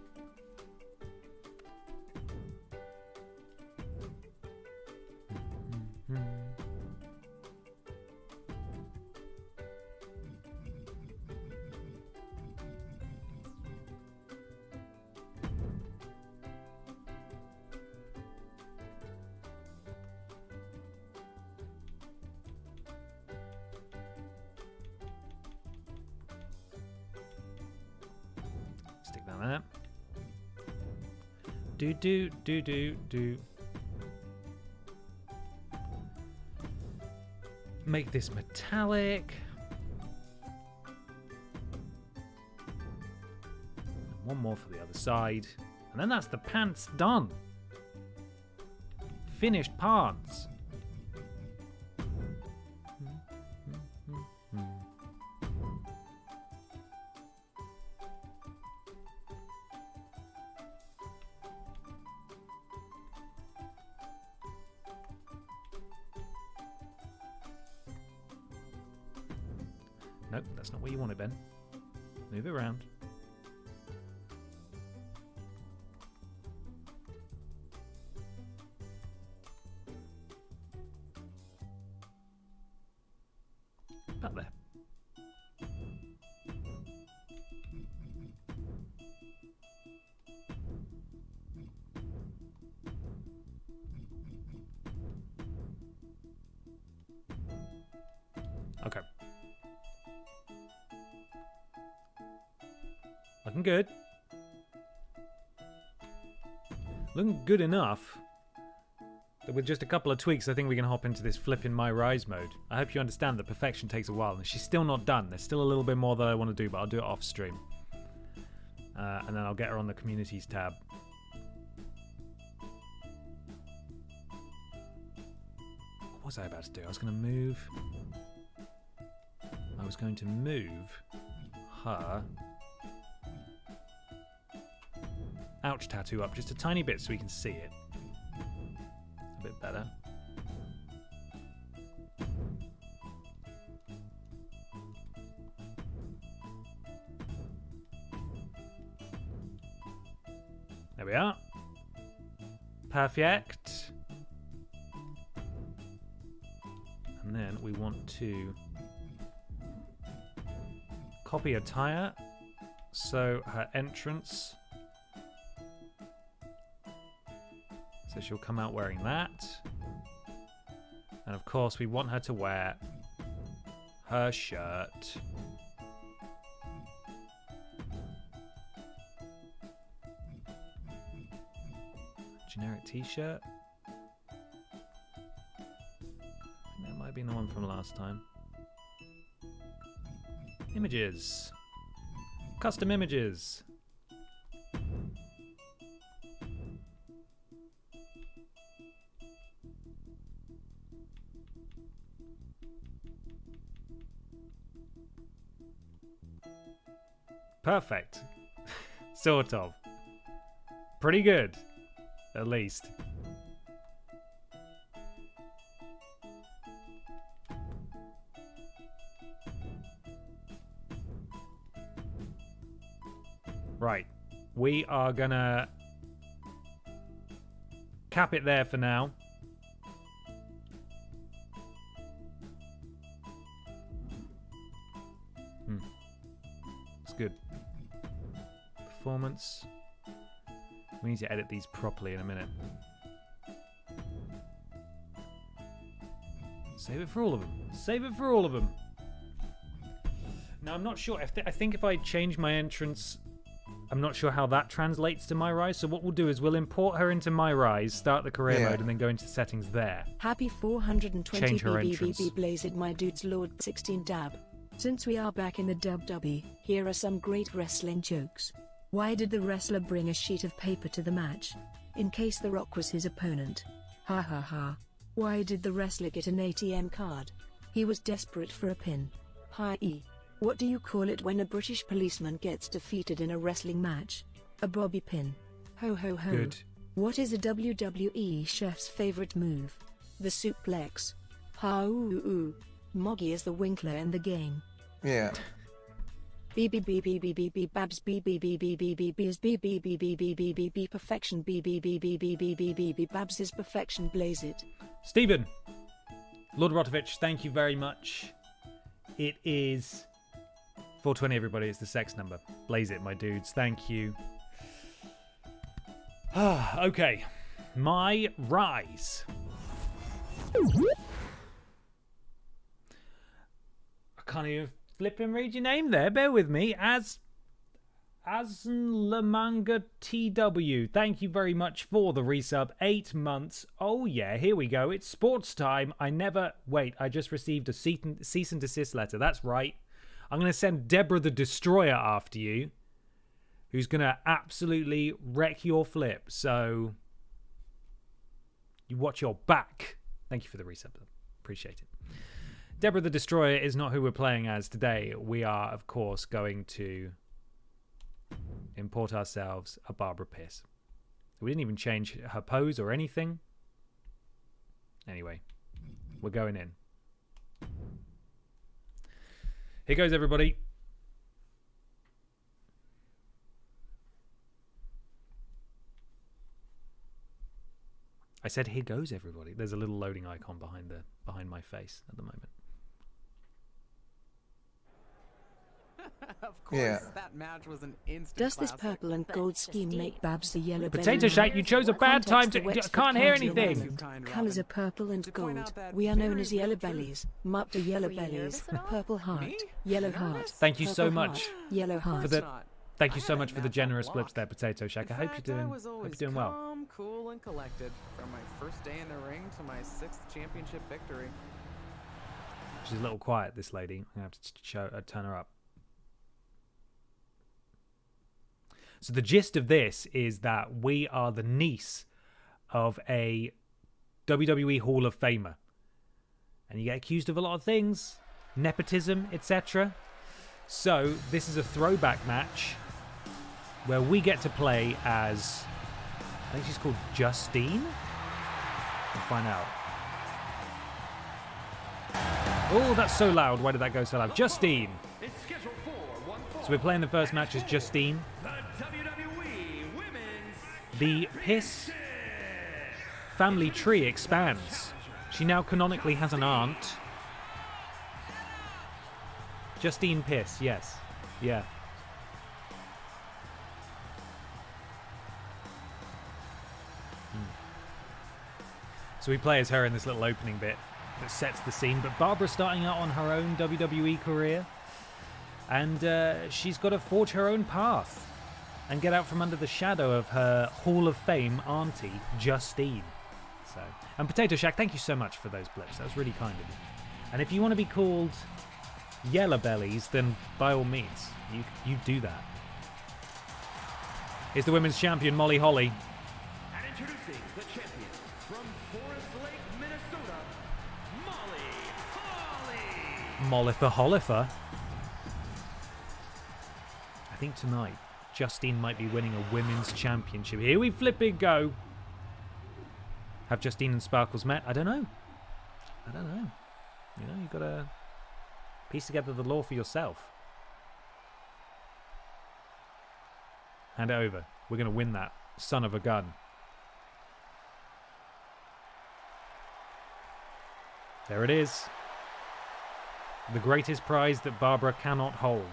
Stick that there. Do. Make this metallic. One more for the other side. And then that's the pants done. Finished pants. Nope, that's not where you want it, Ben. Move it around. About there. Okay. Looking good. Looking good enough that with just a couple of tweaks, I think we can hop into this flipping My Rise mode. I hope you understand that perfection takes a while, and she's still not done. There's still a little bit more that I want to do, but I'll do it off stream. And then I'll get her on the communities tab. What was I about to do? I was going to move her ouch tattoo up just a tiny bit so we can see it a bit better. There we are. Perfect. And then we want to copy attire, so her entrance. So she'll come out wearing that. And of course we want her to wear her shirt. Generic t-shirt. That might be the one from last time. Images. Custom images. Perfect. Sort of. Pretty good. At least. Right. We are gonna cap it there for now. It's good. Performance. We need to edit these properly in a minute. Save it for all of them. Save it for all of them. Now, I'm not sure. I think if I change my entrance, I'm not sure how that translates to My Rise. So what we'll do is we'll import her into My Rise, start the career mode, and then go into settings there. Happy 420 Change her entrance. BBBB Blazed my dudes Lord 16 dab. Since we are back in the WWE, here are some great wrestling jokes. Why did the wrestler bring a sheet of paper to the match? In case The Rock was his opponent. Ha ha ha. Why did the wrestler get an ATM card? He was desperate for a pin. Hi-e. What do you call it when a British policeman gets defeated in a wrestling match? A bobby pin. Ho ho ho. Good. What is a WWE chef's favorite move? The suplex. Ha ooh ooh. Moggy is the winkler in the game. Yeah. BBBBBBB Babs BBBBBBB is BBBBBBB perfection BBBBBBB Babs is perfection blaze it. Stephen, Lord Rotovich, thank you very much. It is 420, everybody. It's the sex number. Blaze it, my dudes. Thank you. Okay. My Rise. I can't even flip and read your name there. Bear with me. Lamanga TW. Thank you very much for the resub. 8 months. Oh yeah, here we go. It's sports time. I just received a cease and desist letter. That's right. I'm going to send Deborah the Destroyer after you, who's going to absolutely wreck your flip. So you watch your back. Thank you for the resub. Appreciate it. Deborah the Destroyer is not who we're playing as today. We are, of course, going to import ourselves a Barbara Pierce. We didn't even change her pose or anything. Anyway, we're going in. Here goes, everybody. I said, here goes, everybody. There's a little loading icon behind my face at the moment. Of course, that match was an instant Does this classic. purple and gold scheme make Babs the yellow Potato belly? Shack, you chose a bad time to... Can't hear anything. Colors are purple and gold. We are known as yellow bellies. Mupped are yellow bellies. Purple heart. Yellow heart. Thank you so purple much heart, Yellow heart. for the... Thank you so much for the generous blips there, Potato Shack. I hope you're doing well. Calm, cool, and collected from my first day in the ring to my 6th championship victory. She's a little quiet, this lady. I have to turn her up. So the gist of this is that we are the niece of a WWE Hall of Famer. And you get accused of a lot of things. Nepotism, etc. So this is a throwback match where we get to play as... I think she's called Justine? We'll find out. Oh, that's so loud. Why did that go so loud? Justine. So we're playing the first match as Justine. The Piss family tree expands. She now canonically has an aunt. Justine Piss, yes. Yeah. So we play as her in this little opening bit that sets the scene. But Barbara's starting out on her own WWE career. And she's got to forge her own path and get out from under the shadow of her Hall of Fame auntie, Justine. So, and Potato Shack, thank you so much for those blips. That was really kind of you. And if you want to be called Yellow Bellies, then by all means, you do that. Here's the women's champion, Molly Holly. And introducing the champion from Forest Lake, Minnesota, Molly Holly. Mollifer Hollifer. I think tonight, Justine might be winning a women's championship. Here we flipping go. Have Justine and Sparkles met? I don't know. You know, you've got to piece together the lore for yourself. Hand it over. We're going to win that son of a gun. There it is. The greatest prize that Barbara cannot hold.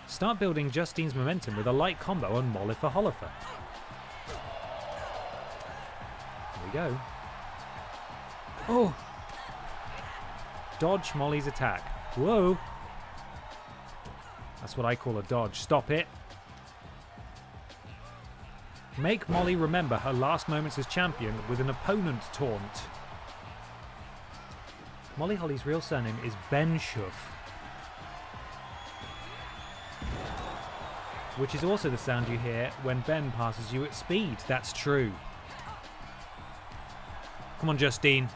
Start building Justine's momentum with a light combo on Mollifer Hollifer. Here we go. Oh! Dodge Molly's attack. Whoa! That's what I call a dodge. Stop it. Make Molly remember her last moments as champion with an opponent taunt. Molly Holly's real surname is Benshoff, which is also the sound you hear when Ben passes you at speed. That's true. Come on, Justine.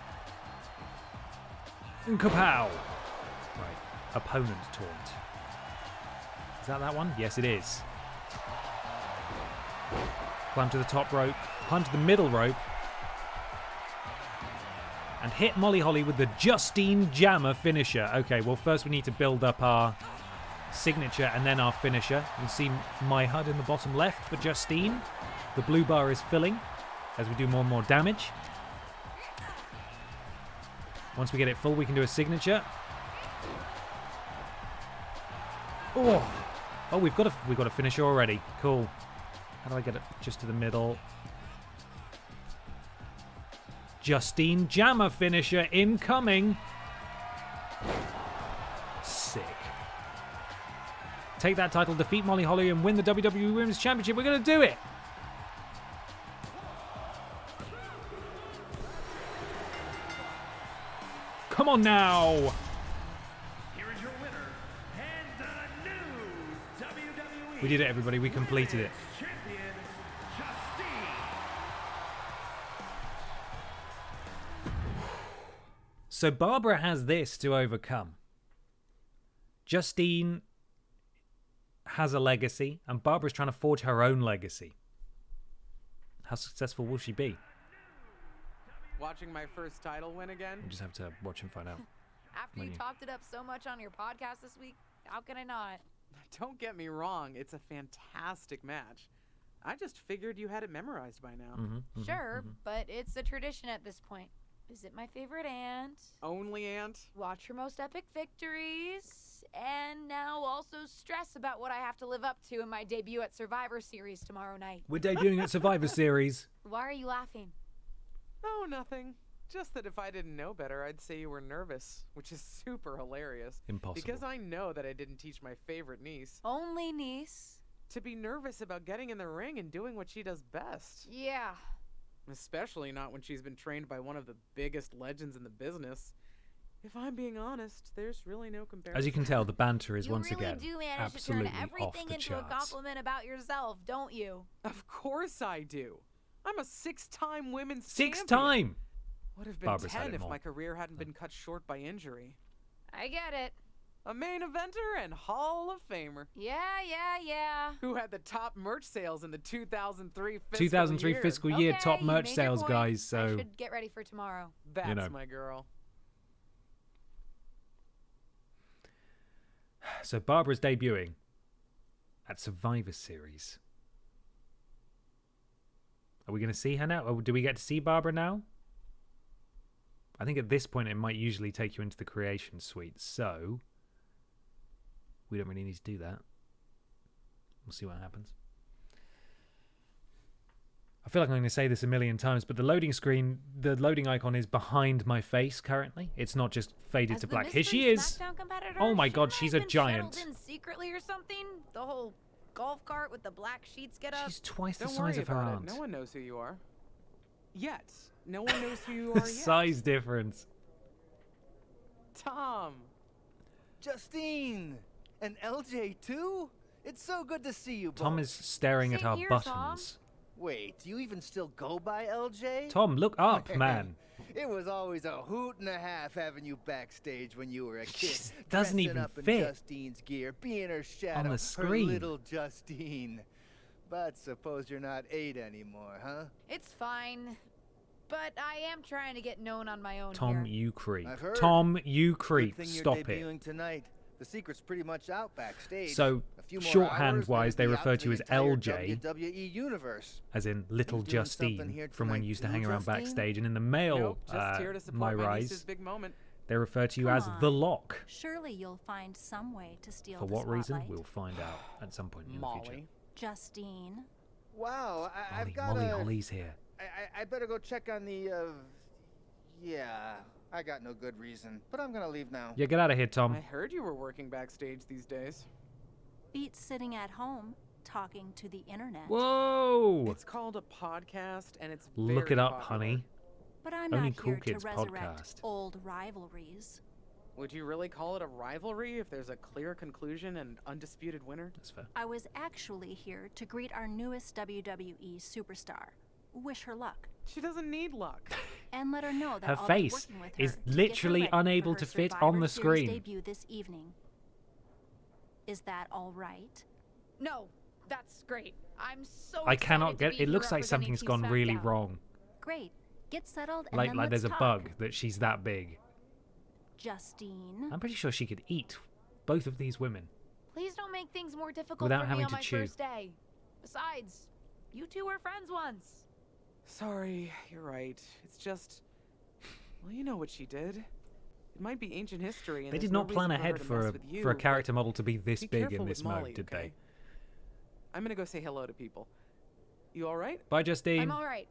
Kapow! Right, opponent taunt. Is that one? Yes, it is. Climb to the top rope, climb to the middle rope, and hit Molly Holly with the Justine Jammer finisher. Okay, well, first we need to build up our signature and then our finisher. You can see my HUD in the bottom left for Justine. The blue bar is filling as we do more and more damage. Once we get it full, we can do a signature. Oh, we've got a finisher already. Cool. How do I get it just to the middle? Justine Jammer finisher incoming. Sick. Take that title, defeat Molly Holly, and win the WWE Women's Championship. We're going to do it. Come on now. Here is your winner and the new WWE We did it, everybody. We completed it. champion, Justine. So Barbara has this to overcome. Justine has a legacy, and Barbara's trying to forge her own legacy. How successful will she be? Watching my first title win again? We'll just have to watch and find out. After you talked it up so much on your podcast this week, how can I not? Don't get me wrong, it's a fantastic match. I just figured you had it memorized by now. Sure, but it's a tradition at this point. Visit my favorite aunt. Only aunt? Watch her most epic victories. And now also stress about what I have to live up to in my debut at Survivor Series tomorrow night. We're debuting at Survivor Series. Why are you laughing? Oh, nothing. Just that if I didn't know better, I'd say you were nervous, which is super hilarious. Impossible. Because I know that I didn't teach my favorite niece Only niece. to be nervous about getting in the ring and doing what she does best. Yeah. Especially not when she's been trained by one of the biggest legends in the business. If I'm being honest, there's really no comparison. As you can tell, the banter is You once really again do manage absolutely to turn off everything the into a charts. compliment about yourself, don't you? Of course I do. I'm a 6-time women's Six champion. time! Would have been Barbara's had 10 it if more. my career hadn't been cut short by injury. I get it. A main eventer and Hall of Famer Yeah. who had the top merch sales in the 2003 fiscal 2003 year. fiscal year, Okay, top you merch made your sales, point. guys. I So should get ready for tomorrow. That's know. my girl. Barbara's debuting at Survivor Series. Are we going to see her now? Or do we get to see Barbara now? I think at this point it might usually take you into the creation suite, so we don't really need to do that. We'll see what happens. I feel like I'm going to say this a million times, but the loading screen, the loading icon is behind my face currently. It's not just faded As to the black. Here she mystery is. SmackDown competitor, Oh my God, shouldn't I she's have a been giant. shuttled in secretly or something? The whole golf cart with the black sheets get up. She's twice the Don't size worry of her about aunt. it. No one knows who you are. Yet. No one knows who you are yet. Size difference. Tom. Justine! And LJ too? It's so good to see you both. Tom is staring at Same our here, buttons. Tom. Wait, do you even still go by LJ? Tom, look up, man. It was always a hoot and a half having you backstage when you were a kid. Just doesn't dressing even up in fit Justine's gear, being her shadow, the screen. her little Justine. But suppose you're not 8 anymore, huh? It's fine. But I am trying to get known on my own Tom, here. you creep. I've heard. Tom, you Good creep. thing you're Stop it. debuting tonight. The secret's pretty much out backstage. So, A few more shorthand-wise, hours, they maybe refer out to you as the entire LJ. WWE universe. As in Little You doing something Justine here from when tonight you used to too, hang around Justine? backstage. And in the male Nope, just here to support my niece's Rise, big moment. they refer to you Come as on. The Lock. Surely you'll find some way to steal For the what reason? spotlight. We'll find out at some point in the future. Molly. Justine. Wow, I've Molly, got Molly a... Holly's here. I better go check on the, Yeah, I got no good reason, but I'm gonna leave now. Yeah, get out of here, Tom. I heard you were working backstage these days. Beats sitting at home talking to the internet. Whoa! It's called a podcast, and it's Look very it up, popular. honey. But I'm Only not Cool here Kids to resurrect podcast. old rivalries. Would you really call it a rivalry if there's a clear conclusion and undisputed winner? That's fair. I was actually here to greet our newest WWE superstar. Wish her luck. She doesn't need luck. And let her know that Her I'll be face working with her is to get her literally ready for unable her to fit Survivor on the Series screen. Debut this evening. Is that all right? No, that's great. I'm so I cannot excited to get. be It here looks like representing something's Team gone really SmackDown. wrong. Great. Get settled and Like then there's let's a talk. bug that she's that big. Justine. I'm pretty sure she could eat both of these women. Please don't make things more difficult Without for having me on to my chew. first day. Besides, you two were friends once. Sorry, you're right. It's just... Well, you know what she did. It might be ancient history, and They there's did no not plan reason ahead her to for mess a with you, for a but character model to be this be big careful in with this Molly, mode, did okay? I'm gonna go say hello to people. You all right? they? Bye, Justine. I'm all right.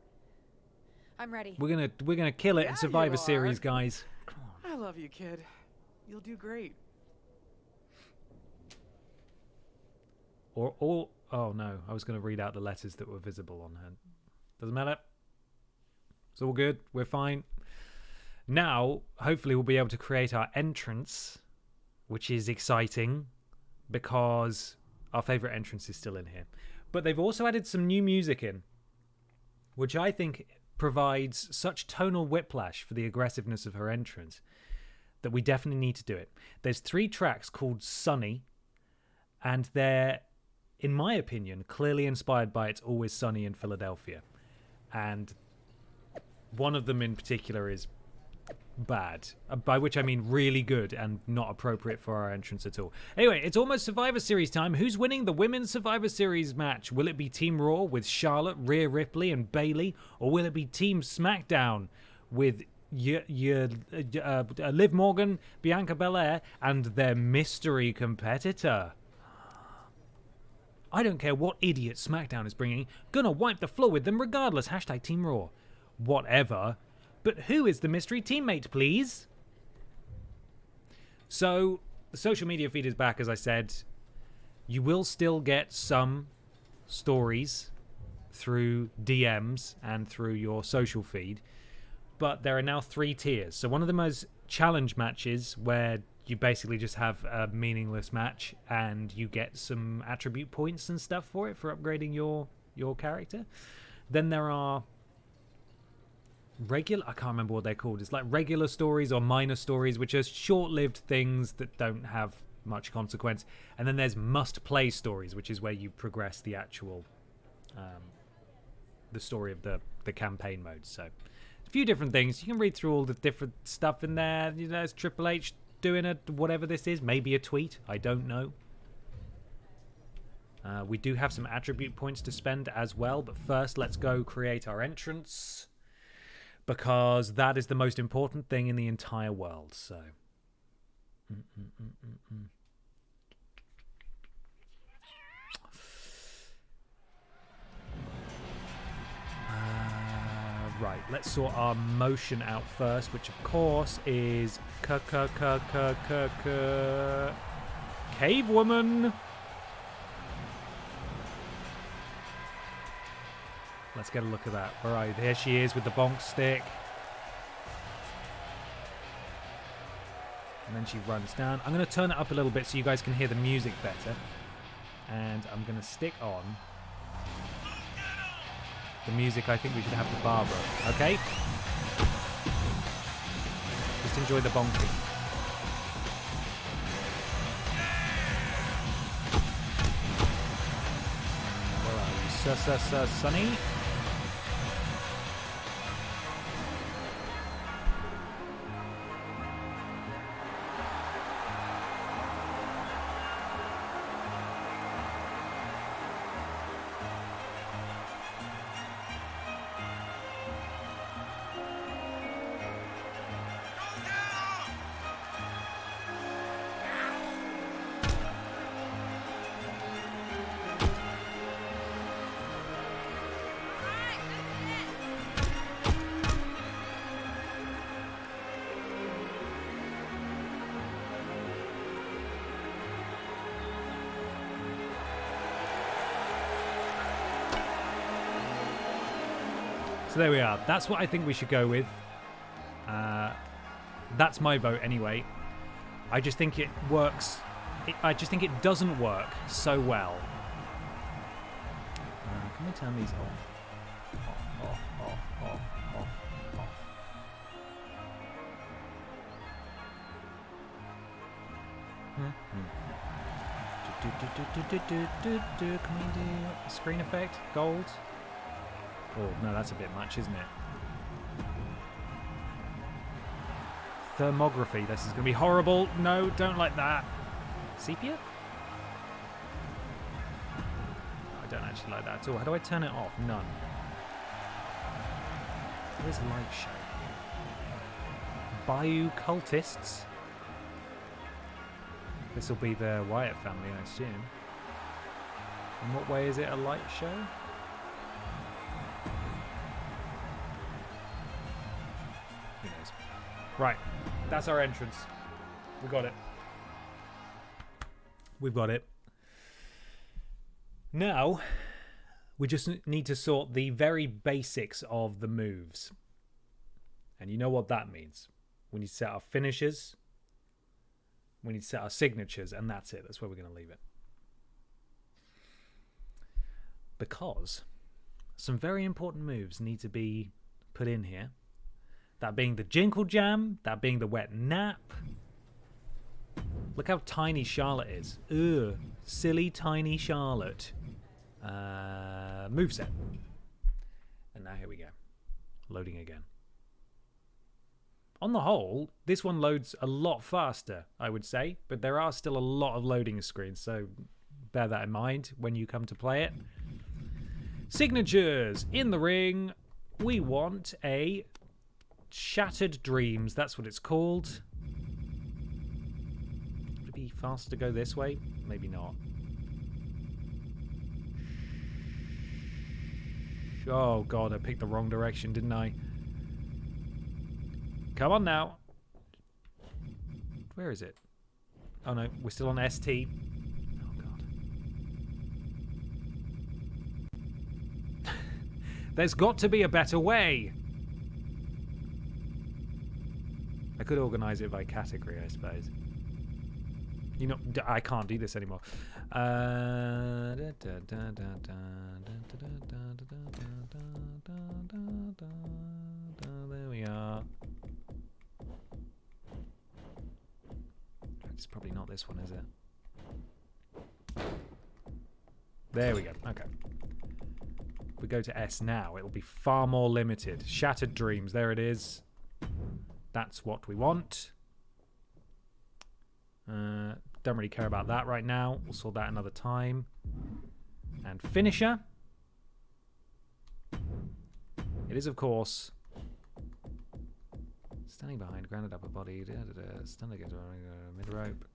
I'm ready. We're gonna kill it Yeah, in you Survivor are. Series, guys. Come on. I love you, kid. You'll do great. Or all. Oh no, I was gonna read out the letters that were visible on her. Doesn't matter. It's all good. We're fine. Now, hopefully, we'll be able to create our entrance, which is exciting because our favorite entrance is still in here. But they've also added some new music in, which I think provides such tonal whiplash for the aggressiveness of her entrance that we definitely need to do it. There's 3 tracks called Sunny, and they're, in my opinion, clearly inspired by It's Always Sunny in Philadelphia. And one of them in particular is bad, by which I mean really good and not appropriate for our entrance at all. Anyway, it's almost Survivor Series time. Who's winning the Women's Survivor Series match? Will it be Team Raw with Charlotte, Rhea Ripley and Bayley, or will it be Team SmackDown with Liv Morgan, Bianca Belair, and their mystery competitor. I don't care what idiot SmackDown is bringing. Gonna wipe the floor with them regardless. Hashtag Team Raw. Whatever. But who is the mystery teammate, please? So, the social media feed is back, as I said. You will still get some stories through DMs and through your social feed. But there are now 3 tiers. So one of them is challenge matches, where you basically just have a meaningless match and you get some attribute points and stuff for it, for upgrading your character. Then there are regular, I can't remember what they're called. It's like regular stories or minor stories, which are short-lived things that don't have much consequence. And then there's must-play stories, which is where you progress the actual the story of the campaign mode. So a few different things. You can read through all the different stuff in there. You know, it's Triple H doing a whatever this is, maybe a tweet, I don't know. We do have some attribute points to spend as well, but first let's go create our entrance, because that is the most important thing in the entire world. So right, let's sort our motion out first, which of course is Cave Woman. Let's get a look at that. All right, here she is with the bonk stick. And then she runs down. I'm going to turn it up a little bit so you guys can hear the music better. And I'm going to stick on the music I think we should have for Barbara. Okay? Just enjoy the bonking. Where are you? Sunny? So there we are. That's what I think we should go with. That's my vote anyway. I just think it works. I just think it doesn't work so well. Can we turn these off? Off. Can we do a screen effect? Gold? Oh, no, that's a bit much, isn't it? Thermography. This is going to be horrible. No, don't like that. Sepia? I don't actually like that at all. How do I turn it off? None. Where's light show? Bayou cultists. This will be the Wyatt family, I assume. In what way is it a light show? Who knows? Right, that's our entrance. We got it. We've got it. Now, we just need to sort the very basics of the moves. And you know what that means. We need to set our finishes. We need to set our signatures, and that's it. That's where we're going to leave it. Because some very important moves need to be put in here. That being the Jinkle Jam, that being the Wet Nap. Look how tiny Charlotte is. Ugh, silly tiny Charlotte. Moveset. And now here we go. Loading again. On the whole, this one loads a lot faster, I would say, but there are still a lot of loading screens, so bear that in mind when you come to play it. Signatures. In the ring, we want a Shattered Dreams. That's what it's called. Would it be faster to go this way? Maybe not. Oh god, I picked the wrong direction, didn't I? Come on now. Where is it? Oh no, we're still on ST. Oh god. There's got to be a better way. I could organize it by category, I suppose. You know, I can't do this anymore. There we are. It's probably not this one, is it? There we go. Okay. If we go to S now, it will be far more limited. Shattered Dreams. There it is. That's what we want. Don't really care about that right now. We'll sort that another time. And Finisher. It is, of course, standing behind, grounded upper body, standing mid rope,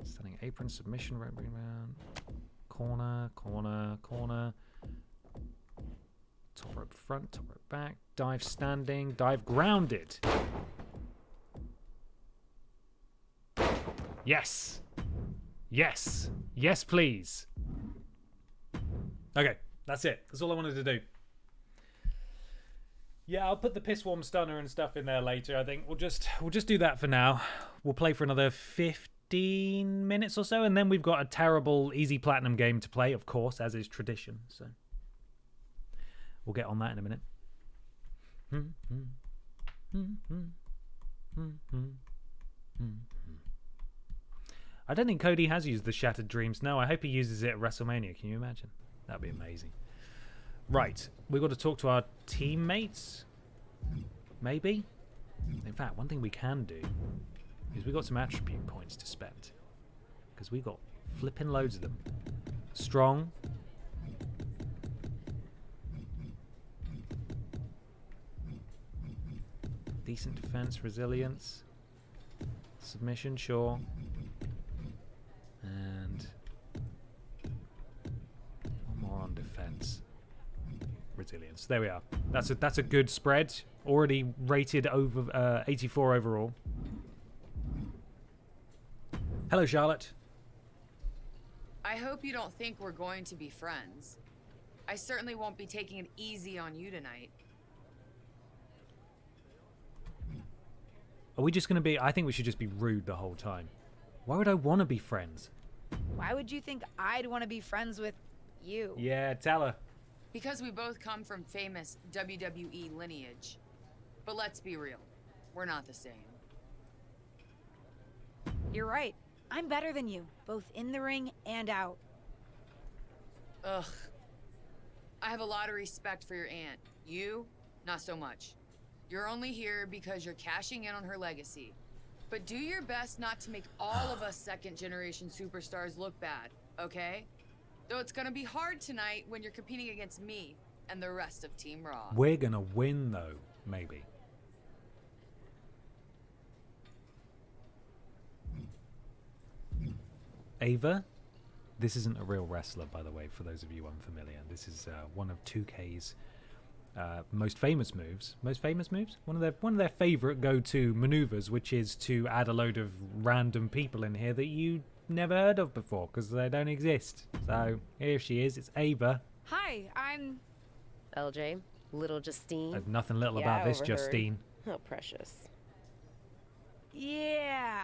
standing apron, submission rope, rebound, corner, corner, corner, top rope front, top rope back, dive standing, dive grounded. Yes. Yes. Yes, please. Okay, that's it. That's all I wanted to do. Yeah, I'll put the piss warm stunner and stuff in there later. I think we'll just do that for now. We'll play for another 15 minutes or so, and then we've got a terrible easy platinum game to play, of course, as is tradition. So we'll get on that in a minute. I don't think Cody has used the Shattered Dreams. No, I hope he uses it at WrestleMania. Can you imagine? That'd be amazing. Right, we've got to talk to our teammates. Maybe? In fact, one thing we can do is we've got some attribute points to spend. Because we've got flipping loads of them. Strong. Decent defense, resilience. Submission, sure. And one more on defense. Resilience. There we are. That's a good spread. Already rated over 84 overall. Hello, Charlotte. I hope you don't think we're going to be friends. I certainly won't be taking it easy on you tonight. Are we just going to be... I think we should just be rude the whole time. Why would I want to be friends? Why would you think I'd want to be friends with you? Yeah, tell her. Because we both come from famous WWE lineage. But let's be real, we're not the same. You're right. I'm better than you, both in the ring and out. Ugh. I have a lot of respect for your aunt. You, not so much. You're only here because you're cashing in on her legacy. But do your best not to make all of us second-generation superstars look bad, okay? Though it's gonna be hard tonight when you're competing against me and the rest of Team Raw. We're gonna win, though, maybe. Ava? This isn't a real wrestler, by the way, for those of you unfamiliar. This is one of 2K's most famous moves. Most famous moves? One of their favorite go-to maneuvers, which is to add a load of random people in here that you never heard of before because they don't exist. So here she is. It's Ava. Hi, I'm LJ, little Justine. I have nothing little about this, overheard. Justine. How precious. Yeah.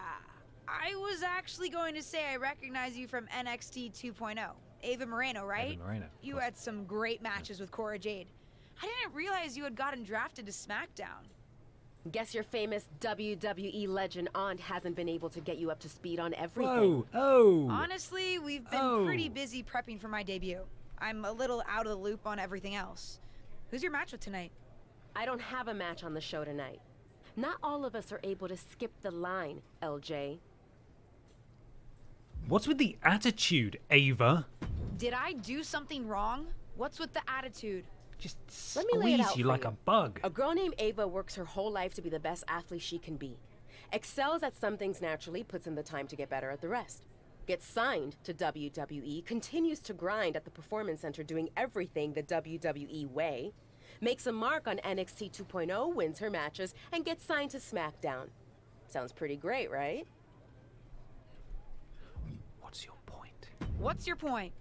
I was actually going to say I recognize you from NXT 2.0. Ava Moreno, right? Ava Moreno. You had some great matches with Cora Jade. I didn't realize you had gotten drafted to SmackDown. Guess your famous WWE legend aunt hasn't been able to get you up to speed on everything. Whoa! Oh! Honestly, we've been pretty busy prepping for my debut. I'm a little out of the loop on everything else. Who's your match with tonight? I don't have a match on the show tonight. Not all of us are able to skip the line, LJ. What's with the attitude, Ava? Did I do something wrong? What's with the attitude? Just Let me lay it squeeze out you for like you. a bug. A girl named Ava works her whole life to be the best athlete she can be. Excels at some things naturally, puts in the time to get better at the rest. Gets signed to WWE, continues to grind at the Performance Center doing everything the WWE way, makes a mark on NXT 2.0, wins her matches, and gets signed to SmackDown. Sounds pretty great, right? What's your point? What's your point?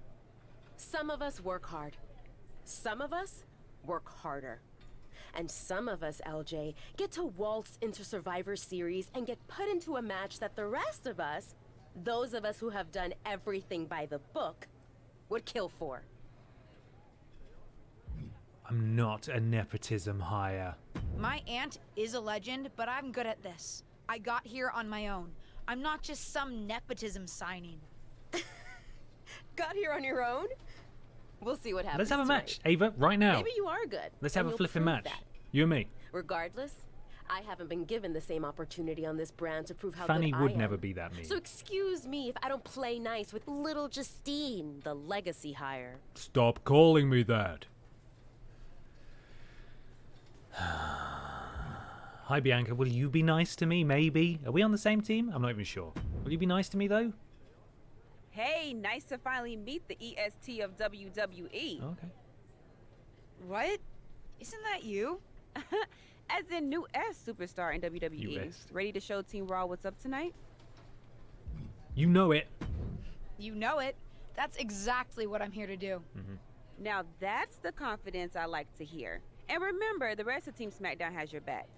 Some of us work hard. Some of us work harder. And some of us, LJ, get to waltz into Survivor Series and get put into a match that the rest of us, those of us who have done everything by the book, would kill for. I'm not a nepotism hire. My aunt is a legend, but I'm good at this. I got here on my own. I'm not just some nepotism signing. Got here on your own? We'll see what happens. Let's have a tonight. match, Ava, right now. Maybe you are good. Let's have and a you'll flipping prove match. that. You and me. Regardless, I haven't been given the same opportunity on this brand to prove how Fanny good would I am. never be that mean. So excuse me if I don't play nice with little Justine, the legacy hire. Stop calling me that. Hi, Bianca. Will you be nice to me, maybe? Are we on the same team? I'm not even sure. Will you be nice to me, though? Hey, nice to finally meet the EST of WWE. Okay. What? Isn't that you? As in new S superstar in WWE. US. Ready to show Team Raw what's up tonight? You know it. You know it. That's exactly what I'm here to do. Now that's the confidence I like to hear. And remember, the rest of Team SmackDown has your back.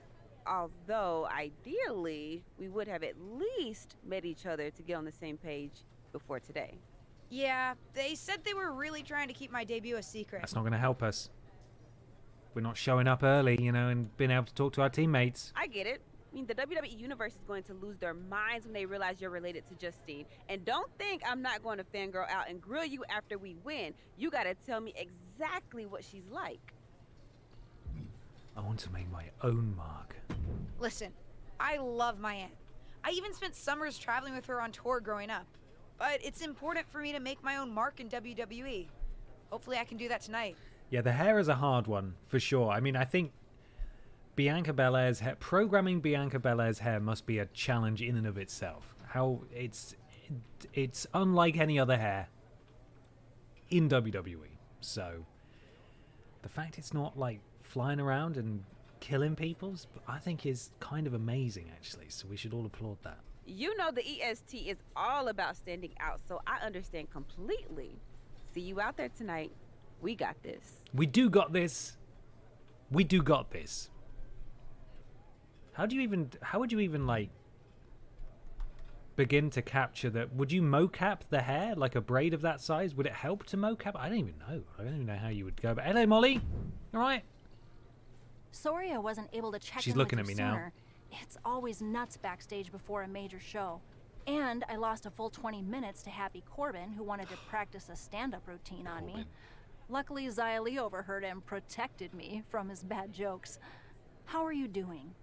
Although, ideally, we would have at least met each other to get on the same page before today. Yeah, they said they were really trying to keep my debut a secret. That's not going to help us. We're not showing up early, you know, and being able to talk to our teammates. I get it. I mean, the WWE Universe is going to lose their minds when they realize you're related to Justine. And don't think I'm not going to fangirl out and grill you after we win. You gotta tell me exactly what she's like. I want to make my own mark. Listen, I love my aunt. I even spent summers traveling with her on tour growing up. But it's important for me to make my own mark in WWE. Hopefully I can do that tonight. Yeah, the hair is a hard one, for sure. I mean, I think Bianca Belair's hair, programming Bianca Belair's hair must be a challenge in and of itself. How it's unlike any other hair in WWE. So the fact it's not like flying around and killing people, I think is kind of amazing, actually. So we should all applaud that. You know the EST is all about standing out, so I understand completely. See you out there tonight. We got this. We do got this. We do got this. How would you even like begin to capture that? Would you mocap the hair like a braid of that size? Would it help to mocap? I don't even know. I don't even know how you would go. But hello, Molly. All right. Sorry I wasn't able to check She's in looking with at you me now. sooner. It's always nuts backstage before a major show. And I lost a full 20 minutes to Happy Corbin, who wanted to practice a stand-up routine on me. Luckily, Xia Li overheard and protected me from his bad jokes. How are you doing?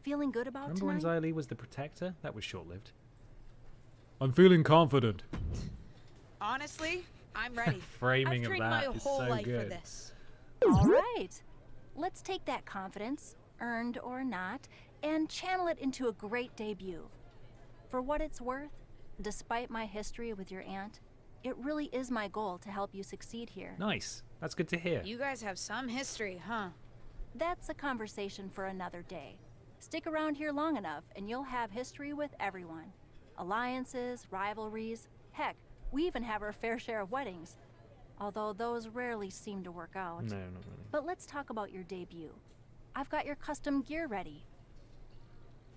Feeling good about Remember tonight? when Xia Li was the protector? That was short-lived. I'm feeling confident. Honestly, I'm ready. Framing I've of trained that my is whole so life good. for this. All right. Let's take that confidence, earned or not, and channel it into a great debut. For what it's worth, despite my history with your aunt, it really is my goal to help you succeed here. Nice. That's good to hear. You guys have some history, huh? That's a conversation for another day. Stick around here long enough and you'll have history with everyone. Alliances, rivalries, heck, we even have our fair share of weddings. Although those rarely seem to work out. No, not really. But let's talk about your debut. I've got your custom gear ready.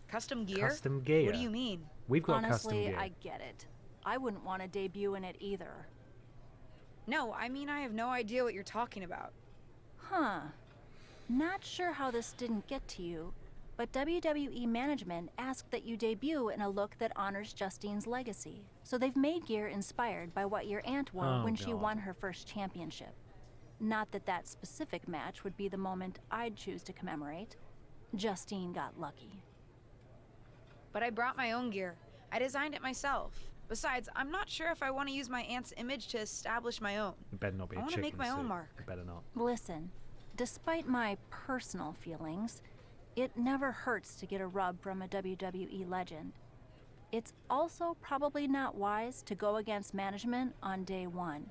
Custom gear? Custom gear. What do you mean? We've got Honestly, custom gear. I get it. I wouldn't want to debut in it either. No, I mean I have no idea what you're talking about. Huh. Not sure how this didn't get to you, but WWE management asked that you debut in a look that honors Justine's legacy. So they've made gear inspired by what your aunt wore Oh, when she God. won her first championship. Not that that specific match would be the moment I'd choose to commemorate. Justine got lucky. But I brought my own gear. I designed it myself. Besides, I'm not sure if I want to use my aunt's image to establish my own. It better not be I a wanna chicken make my own suit. mark. It better not. Listen, Despite my personal feelings, it never hurts to get a rub from a WWE legend. It's also probably not wise to go against management on day one.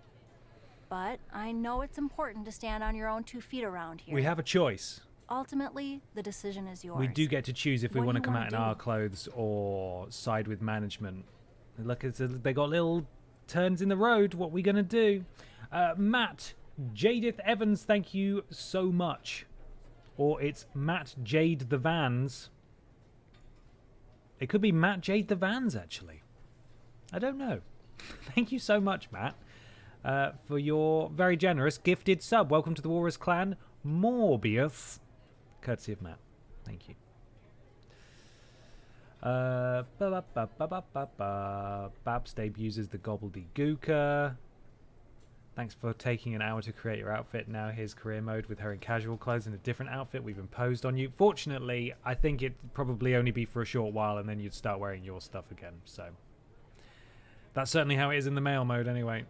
But I know it's important to stand on your own 2 feet around here. We have a choice. Ultimately, the decision is yours. We do get to choose if we What want do to you come wanna out in do? our clothes or side with management. Look, they got little turns in the road. What we going to do? Matt Jadith Evans, thank you so much. Or it's Matt Jade the Vans. It could be Matt Jade the Vans, actually. I don't know. Thank you so much, Matt, for your very generous gifted sub. Welcome to the Walrus Clan, Morbius. Courtesy of Matt. Thank you. Babs debuts the gobbledygooker. Thanks for taking an hour to create your outfit. Now here's career mode with her in casual clothes and a different outfit we've imposed on you. Fortunately, I think it'd probably only be for a short while and then you'd start wearing your stuff again. So that's certainly how it is in the male mode anyway.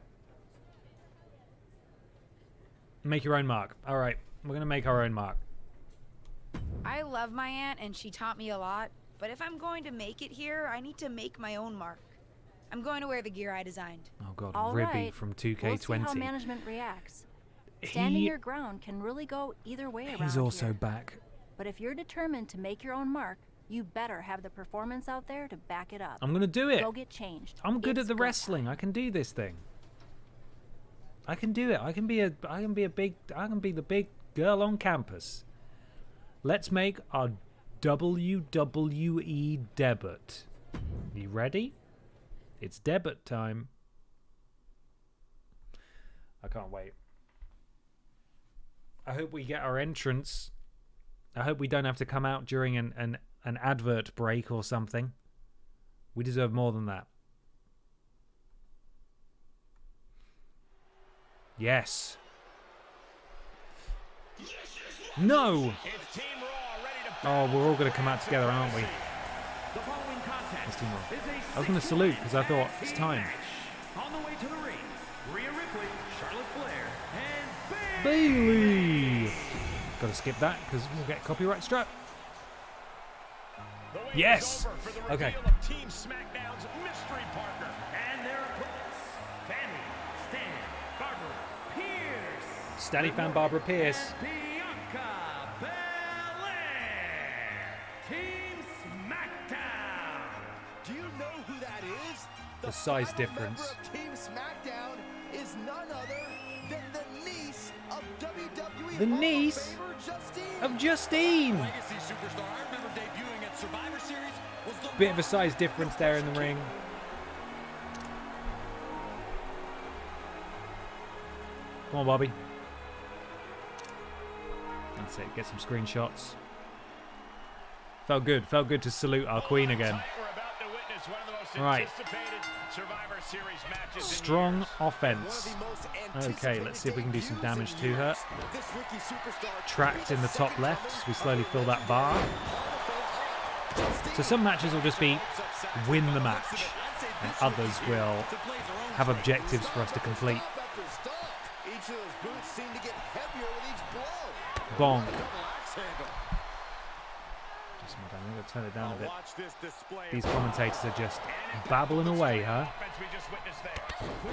Make your own mark. All right, we're going to make our own mark. I love my aunt and she taught me a lot, but if I'm going to make it here, I need to make my own mark. I'm going to wear the gear I designed. Oh god, All Ribby right. from 2K23. We'll see how management reacts. Standing your ground can really go either way around He's also here. back. But if you're determined to make your own mark, you better have the performance out there to back it up. I'm going to do it. Go get changed. I'm good It's at the go wrestling. I can do this thing. I can do it. I can be the big girl on campus. Let's make our WWE debut. You ready? It's debut time. I can't wait. I hope we get our entrance. I hope we don't have to come out during an advert break or something. We deserve more than that. Yes. No! Oh, we're all going to come out together, aren't we? It's Team Raw. I was going to salute because I thought it's time. On the way to the ring, Rhea Ripley, Charlotte Flair, and Bayley! Got to skip that because we'll get copyright struck. Yes! Okay. Team SmackDown's mystery partner and their opponents, Fanny, Stan, Barbara Pierce, Stanley fan Barbara Pierce. Bianca Belair, Team SmackDown. Do you know who that is? The size difference. Team SmackDown is none other than the niece of WWE. The niece of Justine. Legacy superstar. I remember debuting at Survivor Series. Was the Bit of a size difference there in the ring. Come on, Bobby. That's it. Get some screenshots. Felt good. Felt good to salute our queen again. Right. Strong offense. Okay, let's see if we can do some damage to her. Tracked in the top left as we slowly fill that bar. So some matches will just be win the match, and others will have objectives for us to complete. Bonk. I'm going to turn it down a bit. These commentators are just babbling away, huh?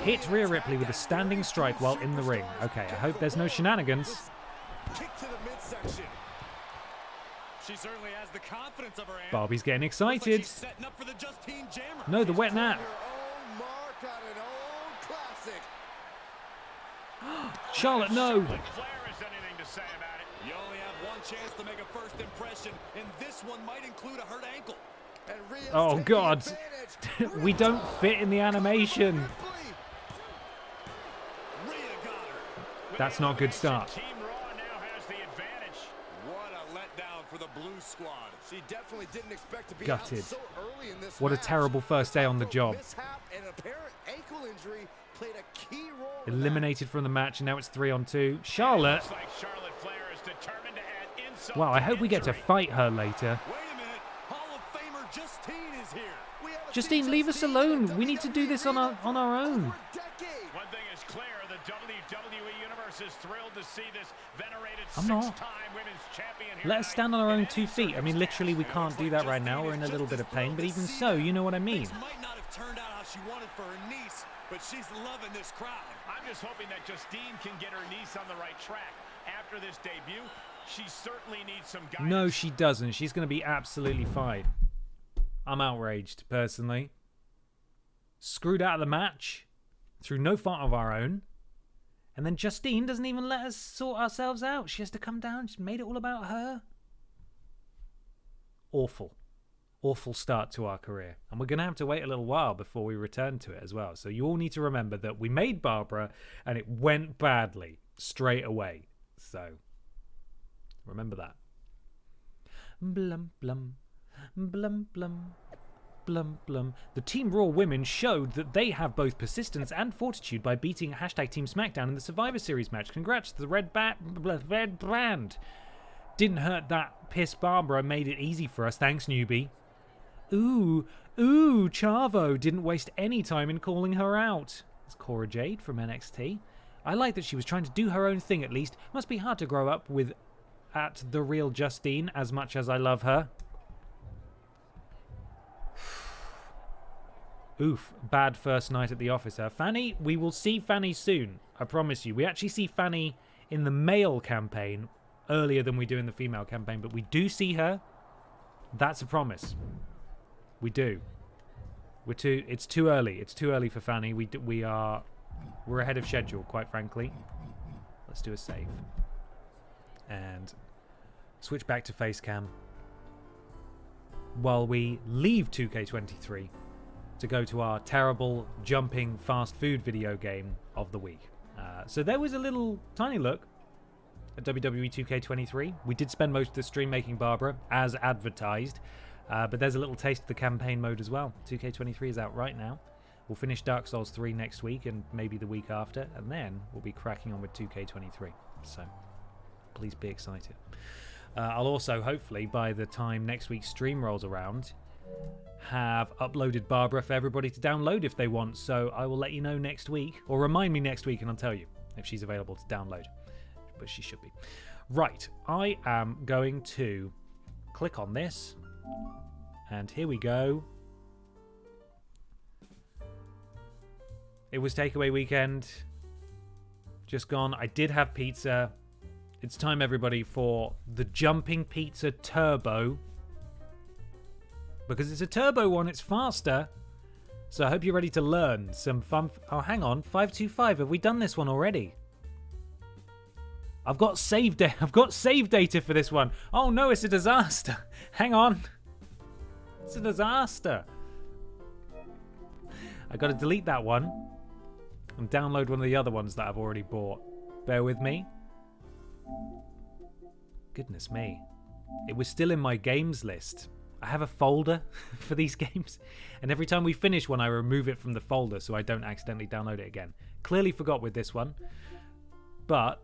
Hit Rhea Ripley with a standing strike while in the ring. Okay, I hope there's no shenanigans. kick to the midsection. She certainly has the confidence of her aunt. Barbie's getting excited. She's setting up for the Justine Jammer. No, the wet nap. Charlotte, no. Flair has anything to say about it. You only have one chance to make a first impression, and this one might include a hurt ankle. Oh, God. We don't fit in the animation. That's not a good start. Team Raw now has the advantage. What a letdown for the Blue Squad. She definitely didn't expect to be Gutted. out so early in this What a match. terrible first day on the job. Mishap and apparent ankle injury played a key role. Eliminated from the match, and now it's 3-on-2. Charlotte. Looks like Charlotte Flair is determined to add insult Wow, I to hope we get to injury. fight her later. Wait a minute. Hall of Famer Justine is here. We haven't Justine, seen leave us Justine alone. in We need to do this on our own. One thing is clear, the WWE Universe course, is thrilled to see this venerated I'm not. six-time women's champion here Let us stand on our own 2 feet. I mean, literally, we can't do that right now. We're in a little bit of pain, but even so, you know what I mean. Things might not have turned out how she wanted for her niece, but she's loving this crowd. I'm just hoping that Justine can get her niece on the right track. After this debut, she certainly needs some guidance. No, she doesn't. She's going to be absolutely fine. I'm outraged, personally. Screwed out of the match through no fault of our own. And then Justine doesn't even let us sort ourselves out. She has to come down. She's made it all about her. Awful. Awful start to our career. And we're going to have to wait a little while before we return to it as well. So you all need to remember that we made Barbara and it went badly straight away. So remember that. Blum, blum, blum, blum. Blum, blum. The Team Raw women showed that they have both persistence and fortitude by beating # Team SmackDown in the Survivor Series match. Congrats to the Red Brand. Didn't hurt that piss Barbara, made it easy for us. Thanks, newbie. Ooh, Chavo didn't waste any time in calling her out. It's Cora Jade from NXT. I like that she was trying to do her own thing at least. Must be hard to grow up with at the real Justine as much as I love her. Oof, bad first night at the office. Fanny, we will see Fanny soon. I promise you. We actually see Fanny in the male campaign earlier than we do in the female campaign, but we do see her. That's a promise. We do. It's too early. It's too early for Fanny. We're ahead of schedule, quite frankly. Let's do a save. And switch back to face cam while we leave 2K23 to go to our terrible jumping fast food video game of the week. So there was a little tiny look at WWE 2K23. We did spend most of the stream making Barbara as advertised, but there's a little taste of the campaign mode as well. 2K23 is out right now. We'll finish Dark Souls 3 next week and maybe the week after, and then we'll be cracking on with 2K23. So please be excited. I'll also, hopefully, by the time next week's stream rolls around, have uploaded Barbara for everybody to download if they want. So I will let you know next week, or remind me next week, and I'll tell you if she's available to download. But she should be. Right, I am going to click on this, and here we go. It was takeaway weekend. Just gone. I did have pizza. It's time, everybody, for the Jumping Pizza Turbo. Because it's a turbo one, it's faster. So I hope you're ready to learn some fun. Oh, hang on. 525. Have we done this one already? I've got save data for this one. Oh no, it's a disaster. Hang on. It's a disaster. I got to delete that one and download one of the other ones that I've already bought. Bear with me. Goodness me. It was still in my games list. I have a folder for these games, and every time we finish one, I remove it from the folder so I don't accidentally download it again. Clearly forgot with this one, but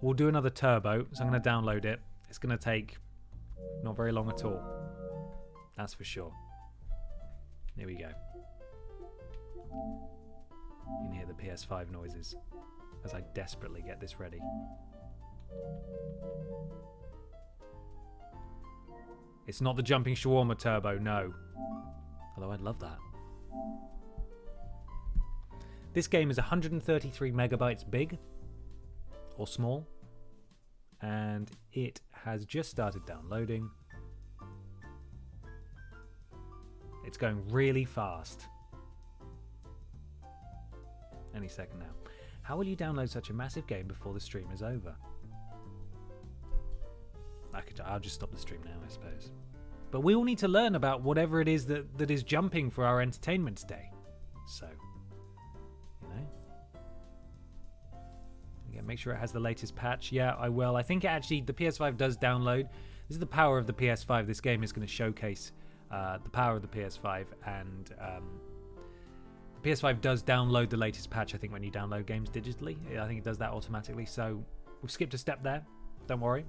we'll do another turbo, so I'm going to download it. It's going to take not very long at all. That's for sure. Here we go. You can hear the PS5 noises as I desperately get this ready. It's not the Jumping Shawarma Turbo, no. Although I'd love that. This game is 133 megabytes big, or small, and it has just started downloading. It's going really fast. Any second now. How will you download such a massive game before the stream is over? I'll just stop the stream now, I suppose. But we all need to learn about whatever it is that is jumping for our entertainment today. So, you know. Yeah, make sure it has the latest patch. Yeah, I will. I think actually the PS5 does download. This is the power of the PS5. This game is going to showcase the power of the PS5, and the PS5 does download the latest patch, I think, when you download games digitally. I think it does that automatically. So we've skipped a step there. Don't worry.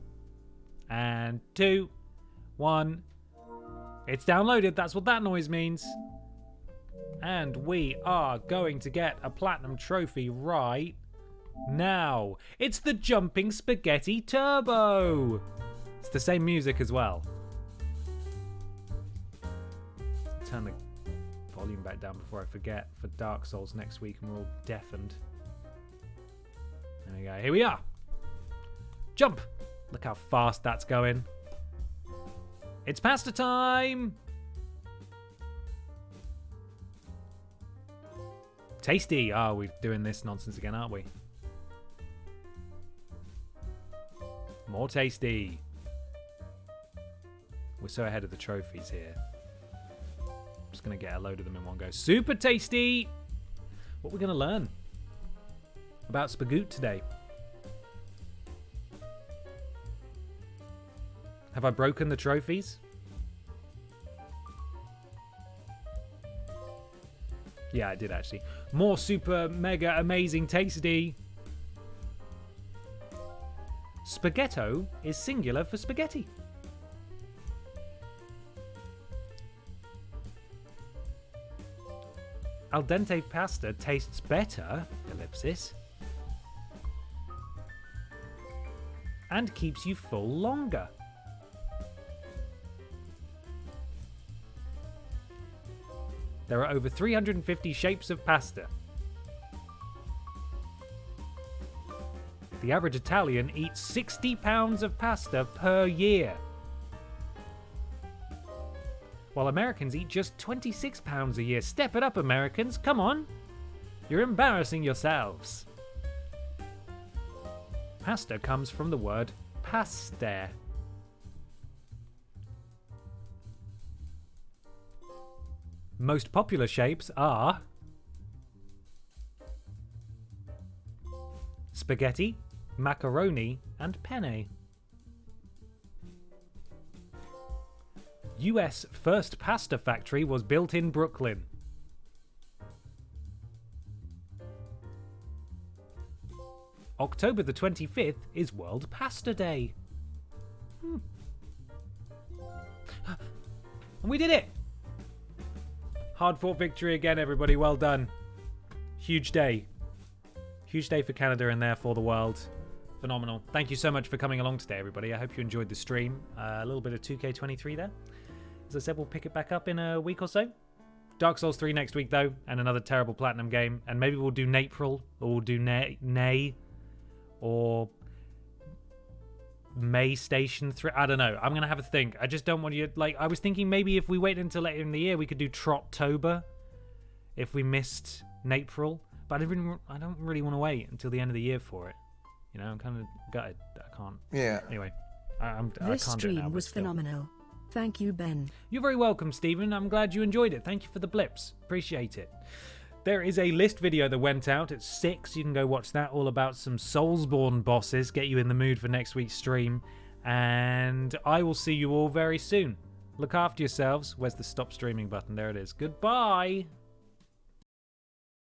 And 2, 1. It's downloaded. That's what that noise means. And we are going to get a platinum trophy right Now, it's the Jumping Spaghetti Turbo. It's the same music as well. Turn the volume back down before I forget for Dark Souls next week and we're all deafened. There we go. Here we are. Jump. Look how fast that's going. It's pasta time. Tasty. Oh, we're doing this nonsense again, aren't we? More tasty. We're so ahead of the trophies here. I'm just going to get a load of them in one go. Super tasty. What are we going to learn about Spagoot today? Have I broken the trophies? Yeah, I did actually. More super mega amazing tasty. Spaghetto is singular for spaghetti. Al dente pasta tastes better, ellipsis, and keeps you full longer. There are over 350 shapes of pasta. The average Italian eats 60 pounds of pasta per year, while Americans eat just 26 pounds a year. Step it up, Americans. Come on. You're embarrassing yourselves. Pasta comes from the word paste. Most popular shapes are spaghetti, macaroni, and penne. US first pasta factory was built in Brooklyn. October the 25th is World Pasta Day. And we did it! Hard-fought victory again, everybody. Well done. Huge day. Huge day for Canada and therefore the world. Phenomenal. Thank you so much for coming along today, everybody. I hope you enjoyed the stream. A little bit of 2K23 there. As I said, we'll pick it back up in a week or so. Dark Souls 3 next week, though, and another terrible platinum game. And maybe we'll do Napril, or we'll do Nay, or May Station 3. I don't know. I'm going to have a think. I just don't want you... Like, I was thinking maybe if we wait until later in the year, we could do Trottober if we missed Napril. But I don't really want to wait until the end of the year for it. You know, I'm kind of gutted that I can't. Yeah. Anyway, This stream was phenomenal. Thank you, Ben. You're very welcome, Stephen. I'm glad you enjoyed it. Thank you for the blips. Appreciate it. There is a list video that went out at 6. You can go watch that, all about some Soulsborne bosses, get you in the mood for next week's stream. And I will see you all very soon. Look after yourselves. Where's the stop streaming button? There it is. Goodbye.